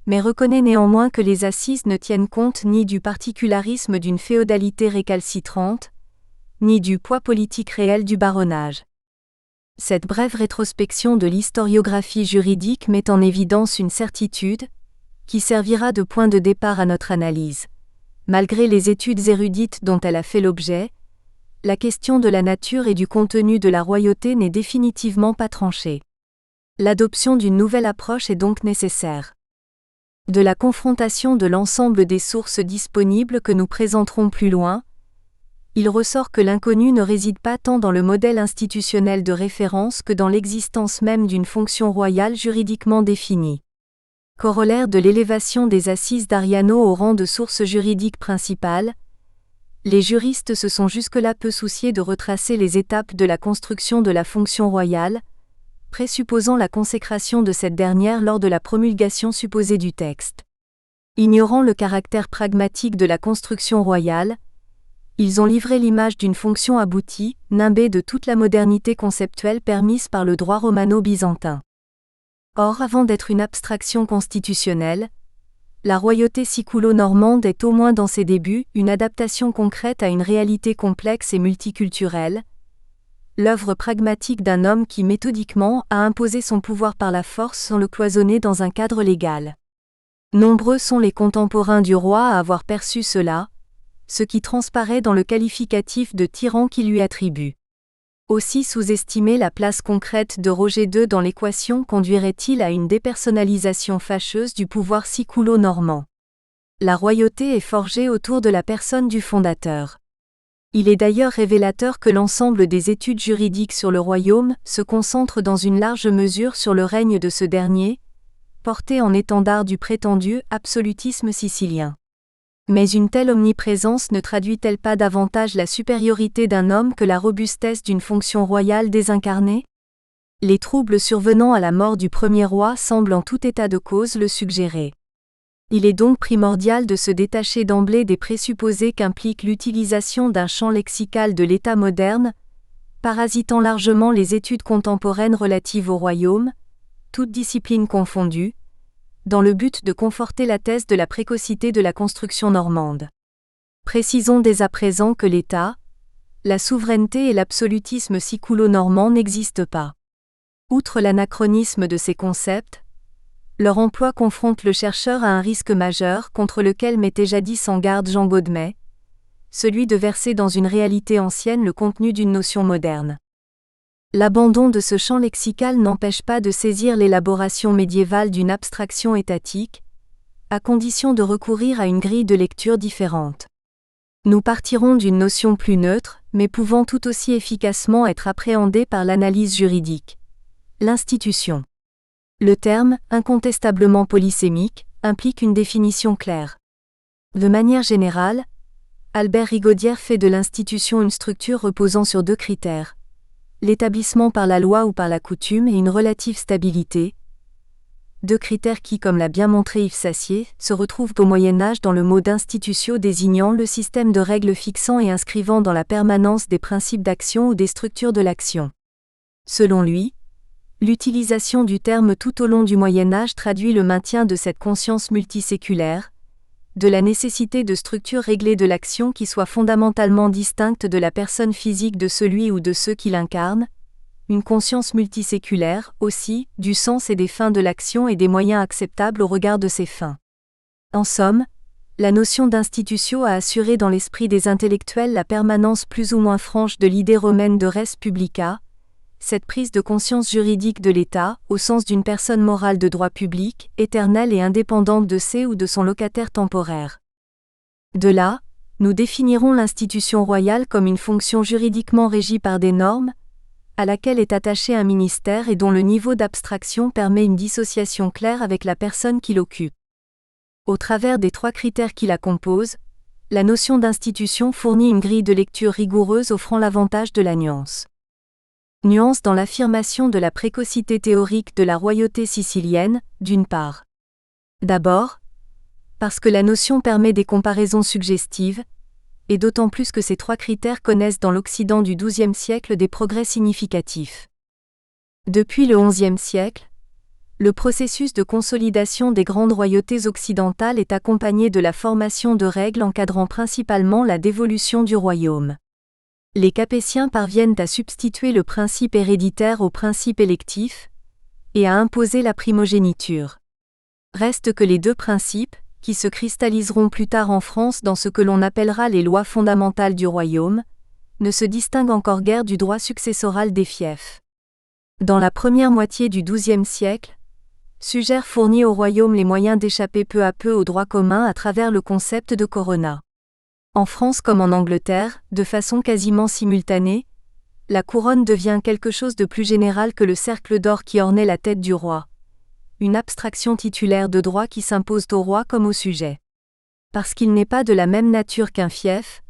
mais reconnaît néanmoins que les assises ne tiennent compte ni du particularisme d'une féodalité récalcitrante, ni du poids politique réel du baronnage. Cette brève rétrospection de l'historiographie juridique met en évidence une certitude, qui servira de point de départ à notre analyse. Malgré les études érudites dont elle a fait l'objet, la question de la nature et du contenu de la royauté n'est définitivement pas tranchée. L'adoption d'une nouvelle approche est donc nécessaire. De la confrontation de l'ensemble des sources disponibles que nous présenterons plus loin, il ressort que l'inconnu ne réside pas tant dans le modèle institutionnel de référence que dans l'existence même d'une fonction royale juridiquement définie. Corollaire de l'élévation des assises d'Ariano au rang de source juridique principale, les juristes se sont jusque-là peu souciés de retracer les étapes de la construction de la fonction royale, présupposant la consécration de cette dernière lors de la promulgation supposée du texte. Ignorant le caractère pragmatique de la construction royale, ils ont livré l'image d'une fonction aboutie, nimbée de toute la modernité conceptuelle permise par le droit romano-byzantin. Or, avant d'être une abstraction constitutionnelle, la royauté siculo-normande est au moins dans ses débuts une adaptation concrète à une réalité complexe et multiculturelle, l'œuvre pragmatique d'un homme qui méthodiquement a imposé son pouvoir par la force sans le cloisonner dans un cadre légal. Nombreux sont les contemporains du roi à avoir perçu cela, ce qui transparaît dans le qualificatif de tyran qu'il lui attribue. Aussi sous-estimer la place concrète de Roger II dans l'équation conduirait-il à une dépersonnalisation fâcheuse du pouvoir siculo-normand. La royauté est forgée autour de la personne du fondateur. Il est d'ailleurs révélateur que l'ensemble des études juridiques sur le royaume se concentrent dans une large mesure sur le règne de ce dernier, porté en étendard du prétendu absolutisme sicilien. Mais une telle omniprésence ne traduit-elle pas davantage la supériorité d'un homme que la robustesse d'une fonction royale désincarnée ? Les troubles survenant à la mort du premier roi semblent en tout état de cause le suggérer. Il est donc primordial de se détacher d'emblée des présupposés qu'implique l'utilisation d'un champ lexical de l'État moderne, parasitant largement les études contemporaines relatives au royaume, toutes disciplines confondues, dans le but de conforter la thèse de la précocité de la construction normande. Précisons dès à présent que l'État, la souveraineté et l'absolutisme siculo-normand n'existent pas. Outre l'anachronisme de ces concepts, leur emploi confronte le chercheur à un risque majeur contre lequel mettait jadis en garde Jean Baudemet, celui de verser dans une réalité ancienne le contenu d'une notion moderne. L'abandon de ce champ lexical n'empêche pas de saisir l'élaboration médiévale d'une abstraction étatique, à condition de recourir à une grille de lecture différente. Nous partirons d'une notion plus neutre, mais pouvant tout aussi efficacement être appréhendée par l'analyse juridique. L'institution. Le terme, incontestablement polysémique, implique une définition claire. De manière générale, Albert Rigaudière fait de l'institution une structure reposant sur deux critères: l'établissement par la loi ou par la coutume et une relative stabilité. Deux critères qui, comme l'a bien montré Yves Sassier, se retrouvent au Moyen-Âge dans le mot d'institutio désignant le système de règles fixant et inscrivant dans la permanence des principes d'action ou des structures de l'action. Selon lui, l'utilisation du terme tout au long du Moyen-Âge traduit le maintien de cette conscience multiséculaire, de la nécessité de structures réglées de l'action qui soient fondamentalement distinctes de la personne physique de celui ou de ceux qui l'incarnent, une conscience multiséculaire, aussi, du sens et des fins de l'action et des moyens acceptables au regard de ces fins. En somme, la notion d'institutio a assuré dans l'esprit des intellectuels la permanence plus ou moins franche de l'idée romaine de res publica, cette prise de conscience juridique de l'État, au sens d'une personne morale de droit public, éternelle et indépendante de ses ou de son locataire temporaire. De là, nous définirons l'institution royale comme une fonction juridiquement régie par des normes, à laquelle est attaché un ministère et dont le niveau d'abstraction permet une dissociation claire avec la personne qui l'occupe. Au travers des 3 critères qui la composent, la notion d'institution fournit une grille de lecture rigoureuse offrant l'avantage de la nuance. Nuance dans l'affirmation de la précocité théorique de la royauté sicilienne, d'une part. D'abord, parce que la notion permet des comparaisons suggestives, et d'autant plus que ces 3 critères connaissent dans l'Occident du XIIe siècle des progrès significatifs. Depuis le XIe siècle, le processus de consolidation des grandes royautés occidentales est accompagné de la formation de règles encadrant principalement la dévolution du royaume. Les Capétiens parviennent à substituer le principe héréditaire au principe électif, et à imposer la primogéniture. Reste que les 2 principes, qui se cristalliseront plus tard en France dans ce que l'on appellera les lois fondamentales du royaume, ne se distinguent encore guère du droit successoral des fiefs. Dans la première moitié du XIIe siècle, Suger fournit au royaume les moyens d'échapper peu à peu au droit commun à travers le concept de coronat. En France comme en Angleterre, de façon quasiment simultanée, la couronne devient quelque chose de plus général que le cercle d'or qui ornait la tête du roi. Une abstraction titulaire de droit qui s'impose au roi comme au sujet. Parce qu'il n'est pas de la même nature qu'un fief,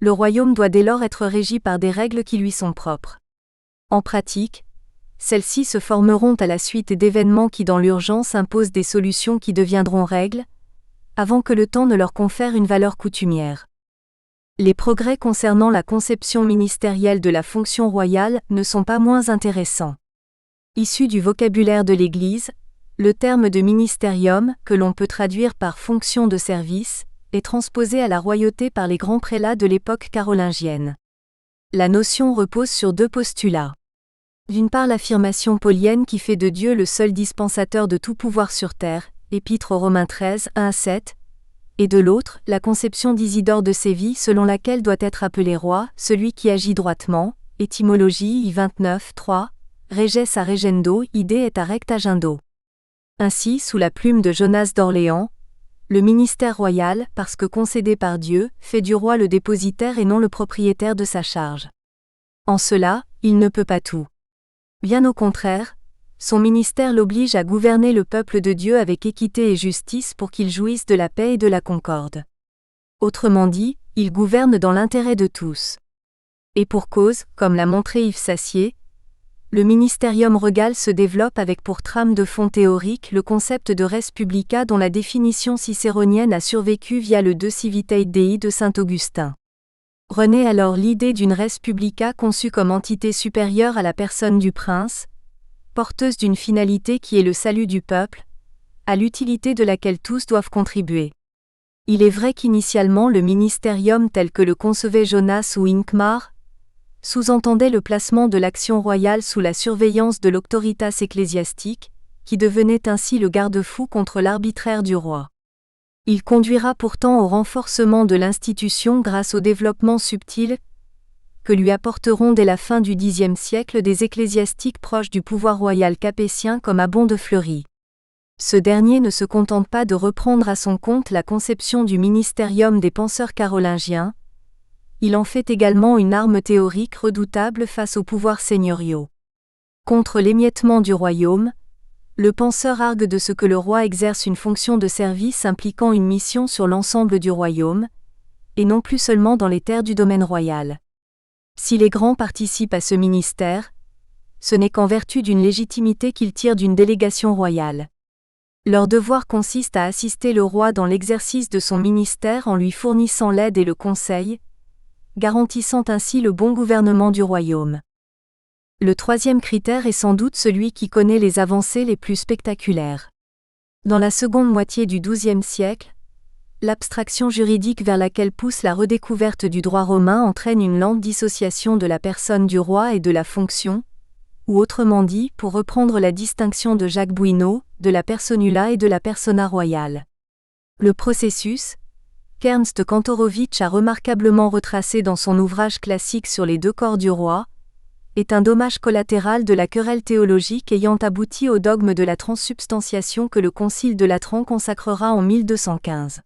le royaume doit dès lors être régi par des règles qui lui sont propres. En pratique, celles-ci se formeront à la suite d'événements qui dans l'urgence imposent des solutions qui deviendront règles, avant que le temps ne leur confère une valeur coutumière. Les progrès concernant la conception ministérielle de la fonction royale ne sont pas moins intéressants. Issu du vocabulaire de l'Église, le terme de ministerium, que l'on peut traduire par fonction de service, est transposé à la royauté par les grands prélats de l'époque carolingienne. La notion repose sur 2 postulats. D'une part l'affirmation paulienne qui fait de Dieu le seul dispensateur de tout pouvoir sur terre, Épître aux Romains 13, 1-7, et de l'autre, la conception d'Isidore de Séville selon laquelle doit être appelé roi, celui qui agit droitement, étymologie I29, 3, reges a regendo, ide et a rectagendo. Ainsi, sous la plume de Jonas d'Orléans, le ministère royal, parce que concédé par Dieu, fait du roi le dépositaire et non le propriétaire de sa charge. En cela, il ne peut pas tout. Bien au contraire, son ministère l'oblige à gouverner le peuple de Dieu avec équité et justice pour qu'il jouisse de la paix et de la concorde. Autrement dit, il gouverne dans l'intérêt de tous. Et pour cause, comme l'a montré Yves Sassier, le ministérium regal se développe avec pour trame de fond théorique le concept de res publica dont la définition cicéronienne a survécu via le De Civitae Dei de saint Augustin. Renaît alors l'idée d'une res publica conçue comme entité supérieure à la personne du prince, porteuse d'une finalité qui est le salut du peuple, à l'utilité de laquelle tous doivent contribuer. Il est vrai qu'initialement le ministérium tel que le concevait Jonas ou Hincmar sous-entendait le placement de l'action royale sous la surveillance de l'auctoritas ecclésiastique, qui devenait ainsi le garde-fou contre l'arbitraire du roi. Il conduira pourtant au renforcement de l'institution grâce au développement subtil que lui apporteront dès la fin du Xe siècle des ecclésiastiques proches du pouvoir royal capétien comme Abon de Fleury. Ce dernier ne se contente pas de reprendre à son compte la conception du ministérium des penseurs carolingiens, il en fait également une arme théorique redoutable face aux pouvoirs seigneuriaux. Contre l'émiettement du royaume, le penseur argue de ce que le roi exerce une fonction de service impliquant une mission sur l'ensemble du royaume, et non plus seulement dans les terres du domaine royal. Si les grands participent à ce ministère, ce n'est qu'en vertu d'une légitimité qu'ils tirent d'une délégation royale. Leur devoir consiste à assister le roi dans l'exercice de son ministère en lui fournissant l'aide et le conseil, garantissant ainsi le bon gouvernement du royaume. Le 3e critère est sans doute celui qui connaît les avancées les plus spectaculaires. Dans la seconde moitié du XIIe siècle, l'abstraction juridique vers laquelle pousse la redécouverte du droit romain entraîne une lente dissociation de la personne du roi et de la fonction, ou autrement dit, pour reprendre la distinction de Jacques Bouinot, de la personula et de la persona royale. Le processus, qu'Ernst Kantorowicz a remarquablement retracé dans son ouvrage classique sur les deux corps du roi, est un dommage collatéral de la querelle théologique ayant abouti au dogme de la transsubstantiation que le Concile de Latran consacrera en 1215.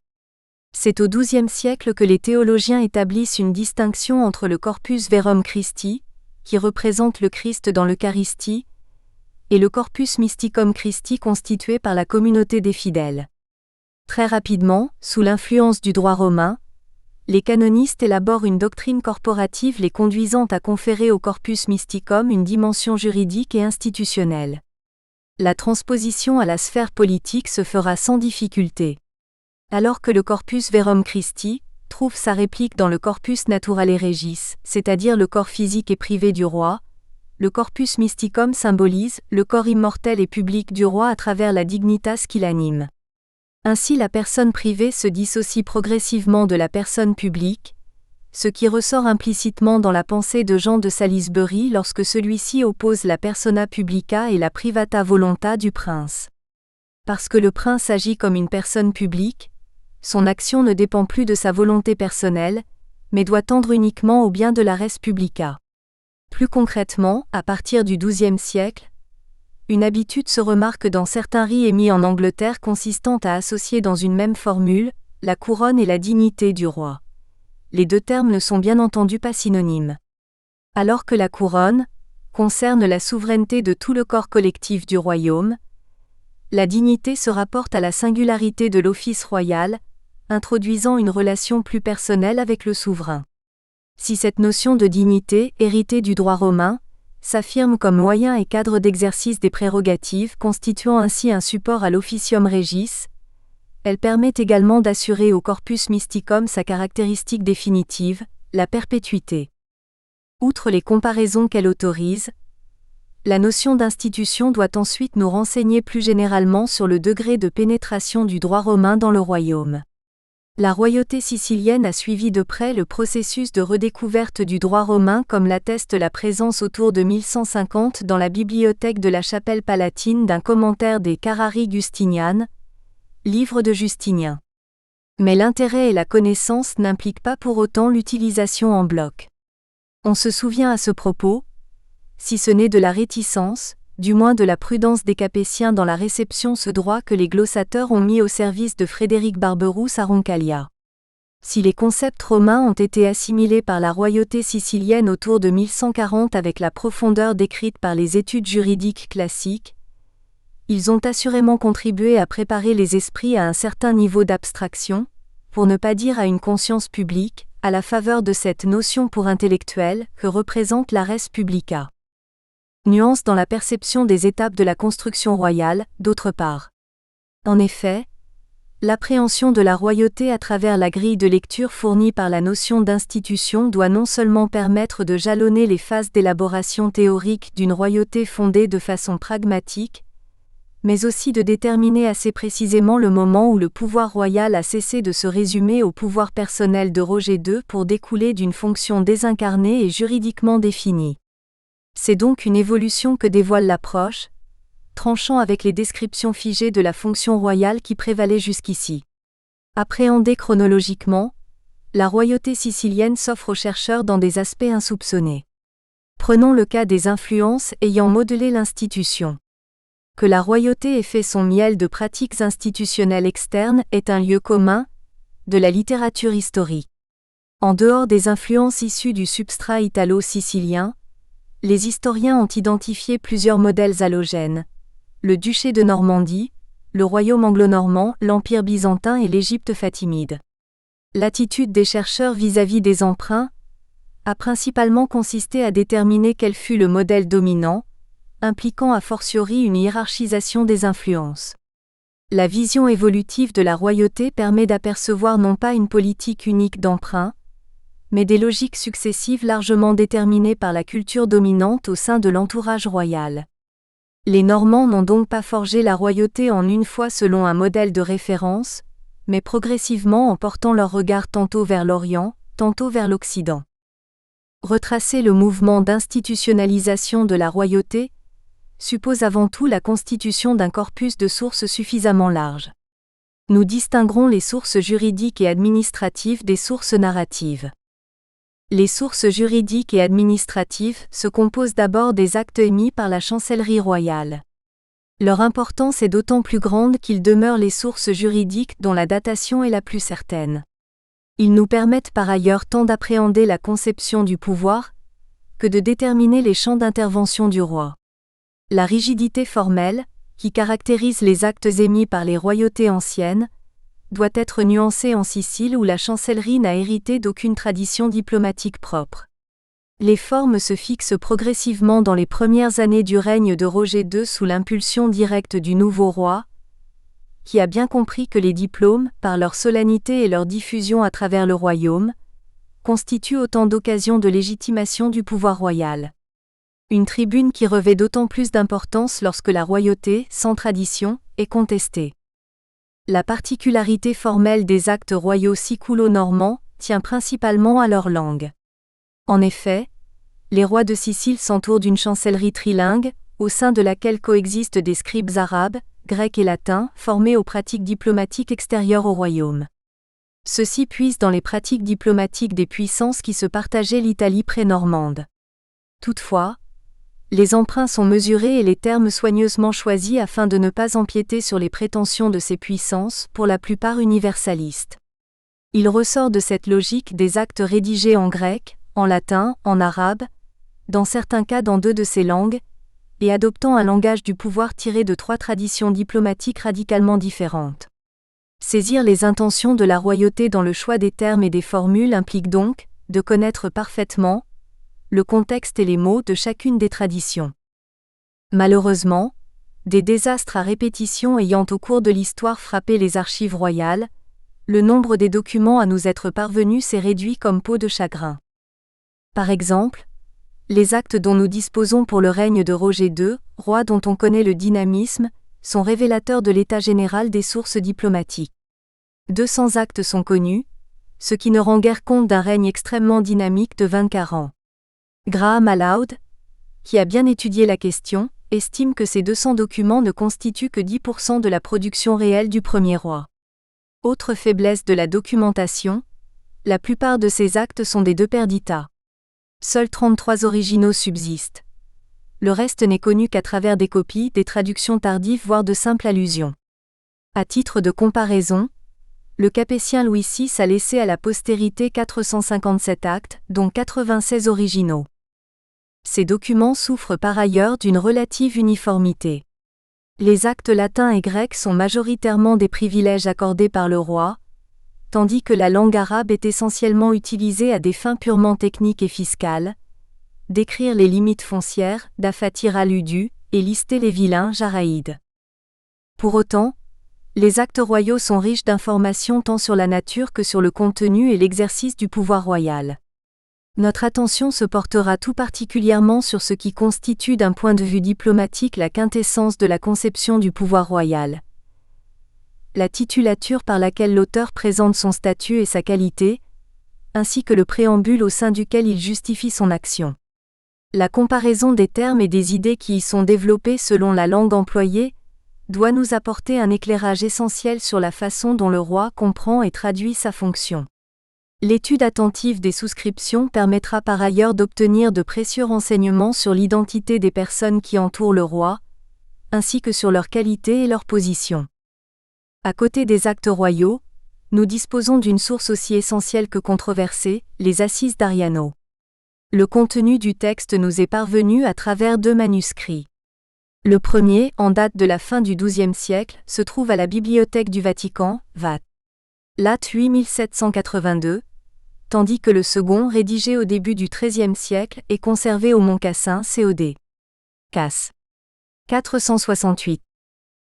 C'est au XIIe siècle que les théologiens établissent une distinction entre le corpus verum Christi, qui représente le Christ dans l'Eucharistie, et le corpus mysticum Christi constitué par la communauté des fidèles. Très rapidement, sous l'influence du droit romain, les canonistes élaborent une doctrine corporative les conduisant à conférer au corpus mysticum une dimension juridique et institutionnelle. La transposition à la sphère politique se fera sans difficulté. Alors que le corpus verum Christi trouve sa réplique dans le corpus naturale regis, c'est-à-dire le corps physique et privé du roi, le corpus mysticum symbolise le corps immortel et public du roi à travers la dignitas qui l'anime. Ainsi la personne privée se dissocie progressivement de la personne publique, ce qui ressort implicitement dans la pensée de Jean de Salisbury lorsque celui-ci oppose la persona publica et la privata voluntas du prince. Parce que le prince agit comme une personne publique, son action ne dépend plus de sa volonté personnelle, mais doit tendre uniquement au bien de la res publica. Plus concrètement, à partir du XIIe siècle, une habitude se remarque dans certains rites émis en Angleterre consistant à associer dans une même formule la couronne et la dignité du roi. Les deux termes ne sont bien entendu pas synonymes. Alors que la couronne concerne la souveraineté de tout le corps collectif du royaume, la dignité se rapporte à la singularité de l'office royal, introduisant une relation plus personnelle avec le souverain. Si cette notion de dignité, héritée du droit romain, s'affirme comme moyen et cadre d'exercice des prérogatives constituant ainsi un support à l'officium regis, elle permet également d'assurer au corpus mysticum sa caractéristique définitive, la perpétuité. Outre les comparaisons qu'elle autorise, la notion d'institution doit ensuite nous renseigner plus généralement sur le degré de pénétration du droit romain dans le royaume. La royauté sicilienne a suivi de près le processus de redécouverte du droit romain comme l'atteste la présence autour de 1150 dans la bibliothèque de la chapelle palatine d'un commentaire des Carari Justinian, livre de Justinien. Mais l'intérêt et la connaissance n'impliquent pas pour autant l'utilisation en bloc. On se souvient à ce propos, si ce n'est de la réticence, du moins de la prudence des Capétiens dans la réception ce droit que les glossateurs ont mis au service de Frédéric Barberousse à Roncaglia. Si les concepts romains ont été assimilés par la royauté sicilienne autour de 1140 avec la profondeur décrite par les études juridiques classiques, ils ont assurément contribué à préparer les esprits à un certain niveau d'abstraction, pour ne pas dire à une conscience publique, à la faveur de cette notion pour intellectuelle que représente la res publica. Nuance dans la perception des étapes de la construction royale, d'autre part. En effet, l'appréhension de la royauté à travers la grille de lecture fournie par la notion d'institution doit non seulement permettre de jalonner les phases d'élaboration théorique d'une royauté fondée de façon pragmatique, mais aussi de déterminer assez précisément le moment où le pouvoir royal a cessé de se résumer au pouvoir personnel de Roger II pour découler d'une fonction désincarnée et juridiquement définie. C'est donc une évolution que dévoile l'approche, tranchant avec les descriptions figées de la fonction royale qui prévalait jusqu'ici. Appréhendée chronologiquement, la royauté sicilienne s'offre aux chercheurs dans des aspects insoupçonnés. Prenons le cas des influences ayant modelé l'institution. Que la royauté ait fait son miel de pratiques institutionnelles externes est un lieu commun de la littérature historique. En dehors des influences issues du substrat italo-sicilien, les historiens ont identifié plusieurs modèles allogènes, le duché de Normandie, le royaume anglo-normand, l'empire byzantin et l'Égypte fatimide. L'attitude des chercheurs vis-à-vis des emprunts a principalement consisté à déterminer quel fut le modèle dominant, impliquant a fortiori une hiérarchisation des influences. La vision évolutive de la royauté permet d'apercevoir non pas une politique unique d'emprunt, mais des logiques successives largement déterminées par la culture dominante au sein de l'entourage royal. Les Normands n'ont donc pas forgé la royauté en une fois selon un modèle de référence, mais progressivement en portant leur regard tantôt vers l'Orient, tantôt vers l'Occident. Retracer le mouvement d'institutionnalisation de la royauté suppose avant tout la constitution d'un corpus de sources suffisamment large. Nous distinguerons les sources juridiques et administratives des sources narratives. Les sources juridiques et administratives se composent d'abord des actes émis par la Chancellerie royale. Leur importance est d'autant plus grande qu'ils demeurent les sources juridiques dont la datation est la plus certaine. Ils nous permettent par ailleurs tant d'appréhender la conception du pouvoir que de déterminer les champs d'intervention du roi. La rigidité formelle, qui caractérise les actes émis par les royautés anciennes, doit être nuancée en Sicile où la chancellerie n'a hérité d'aucune tradition diplomatique propre. Les formes se fixent progressivement dans les premières années du règne de Roger II sous l'impulsion directe du nouveau roi, qui a bien compris que les diplômes, par leur solennité et leur diffusion à travers le royaume, constituent autant d'occasions de légitimation du pouvoir royal. Une tribune qui revêt d'autant plus d'importance lorsque la royauté, sans tradition, est contestée. La particularité formelle des actes royaux siculo-normands tient principalement à leur langue. En effet, les rois de Sicile s'entourent d'une chancellerie trilingue, au sein de laquelle coexistent des scribes arabes, grecs et latins, formés aux pratiques diplomatiques extérieures au royaume. Ceux-ci puisent dans les pratiques diplomatiques des puissances qui se partageaient l'Italie pré-normande. Toutefois, les emprunts sont mesurés et les termes soigneusement choisis afin de ne pas empiéter sur les prétentions de ces puissances, pour la plupart universalistes. Il ressort de cette logique des actes rédigés en grec, en latin, en arabe, dans certains cas dans 2 de ces langues, et adoptant un langage du pouvoir tiré de 3 traditions diplomatiques radicalement différentes. Saisir les intentions de la royauté dans le choix des termes et des formules implique donc de connaître parfaitement le contexte et les mots de chacune des traditions. Malheureusement, des désastres à répétition ayant au cours de l'histoire frappé les archives royales, le nombre des documents à nous être parvenus s'est réduit comme peau de chagrin. Par exemple, les actes dont nous disposons pour le règne de Roger II, roi dont on connaît le dynamisme, sont révélateurs de l'état général des sources diplomatiques. 200 actes sont connus, ce qui ne rend guère compte d'un règne extrêmement dynamique de 24 ans. Graham Allowd, qui a bien étudié la question, estime que ces 200 documents ne constituent que 10% de la production réelle du premier roi. Autre faiblesse de la documentation, la plupart de ces actes sont des de perdita. Seuls 33 originaux subsistent. Le reste n'est connu qu'à travers des copies, des traductions tardives voire de simples allusions. À titre de comparaison, le Capétien Louis VI a laissé à la postérité 457 actes, dont 96 originaux. Ces documents souffrent par ailleurs d'une relative uniformité. Les actes latins et grecs sont majoritairement des privilèges accordés par le roi, tandis que la langue arabe est essentiellement utilisée à des fins purement techniques et fiscales, décrire les limites foncières, d'affatir aludu, et lister les vilains jaraïdes. Pour autant, les actes royaux sont riches d'informations tant sur la nature que sur le contenu et l'exercice du pouvoir royal. Notre attention se portera tout particulièrement sur ce qui constitue d'un point de vue diplomatique la quintessence de la conception du pouvoir royal. La titulature par laquelle l'auteur présente son statut et sa qualité, ainsi que le préambule au sein duquel il justifie son action. La comparaison des termes et des idées qui y sont développés selon la langue employée doit nous apporter un éclairage essentiel sur la façon dont le roi comprend et traduit sa fonction. L'étude attentive des souscriptions permettra par ailleurs d'obtenir de précieux renseignements sur l'identité des personnes qui entourent le roi, ainsi que sur leur qualité et leur position. À côté des actes royaux, nous disposons d'une source aussi essentielle que controversée, les Assises d'Ariano. Le contenu du texte nous est parvenu à travers 2 manuscrits. Le premier, en date de la fin du XIIe siècle, se trouve à la Bibliothèque du Vatican, Vat. Lat 8782, tandis que le second, rédigé au début du XIIIe siècle, est conservé au Mont Cassin, COD. Cass. 468.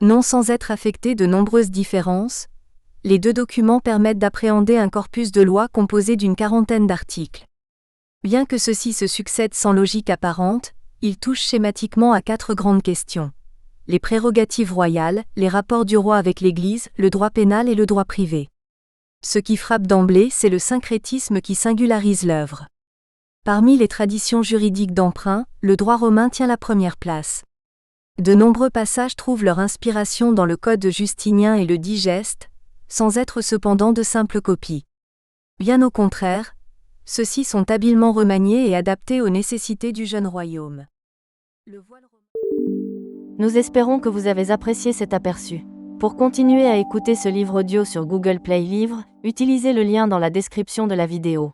Non sans être affecté de nombreuses différences, les 2 documents permettent d'appréhender un corpus de lois composé d'une 40aine d'articles. Bien que ceux-ci se succèdent sans logique apparente, ils touchent schématiquement à 4 grandes questions. Les prérogatives royales, les rapports du roi avec l'Église, le droit pénal et le droit privé. Ce qui frappe d'emblée, c'est le syncrétisme qui singularise l'œuvre. Parmi les traditions juridiques d'emprunt, le droit romain tient la première place. De nombreux passages trouvent leur inspiration dans le Code Justinien et le Digeste, sans être cependant de simples copies. Bien au contraire, ceux-ci sont habilement remaniés et adaptés aux nécessités du jeune royaume. Nous espérons que vous avez apprécié cet aperçu. Pour continuer à écouter ce livre audio sur Google Play Livres, utilisez le lien dans la description de la vidéo.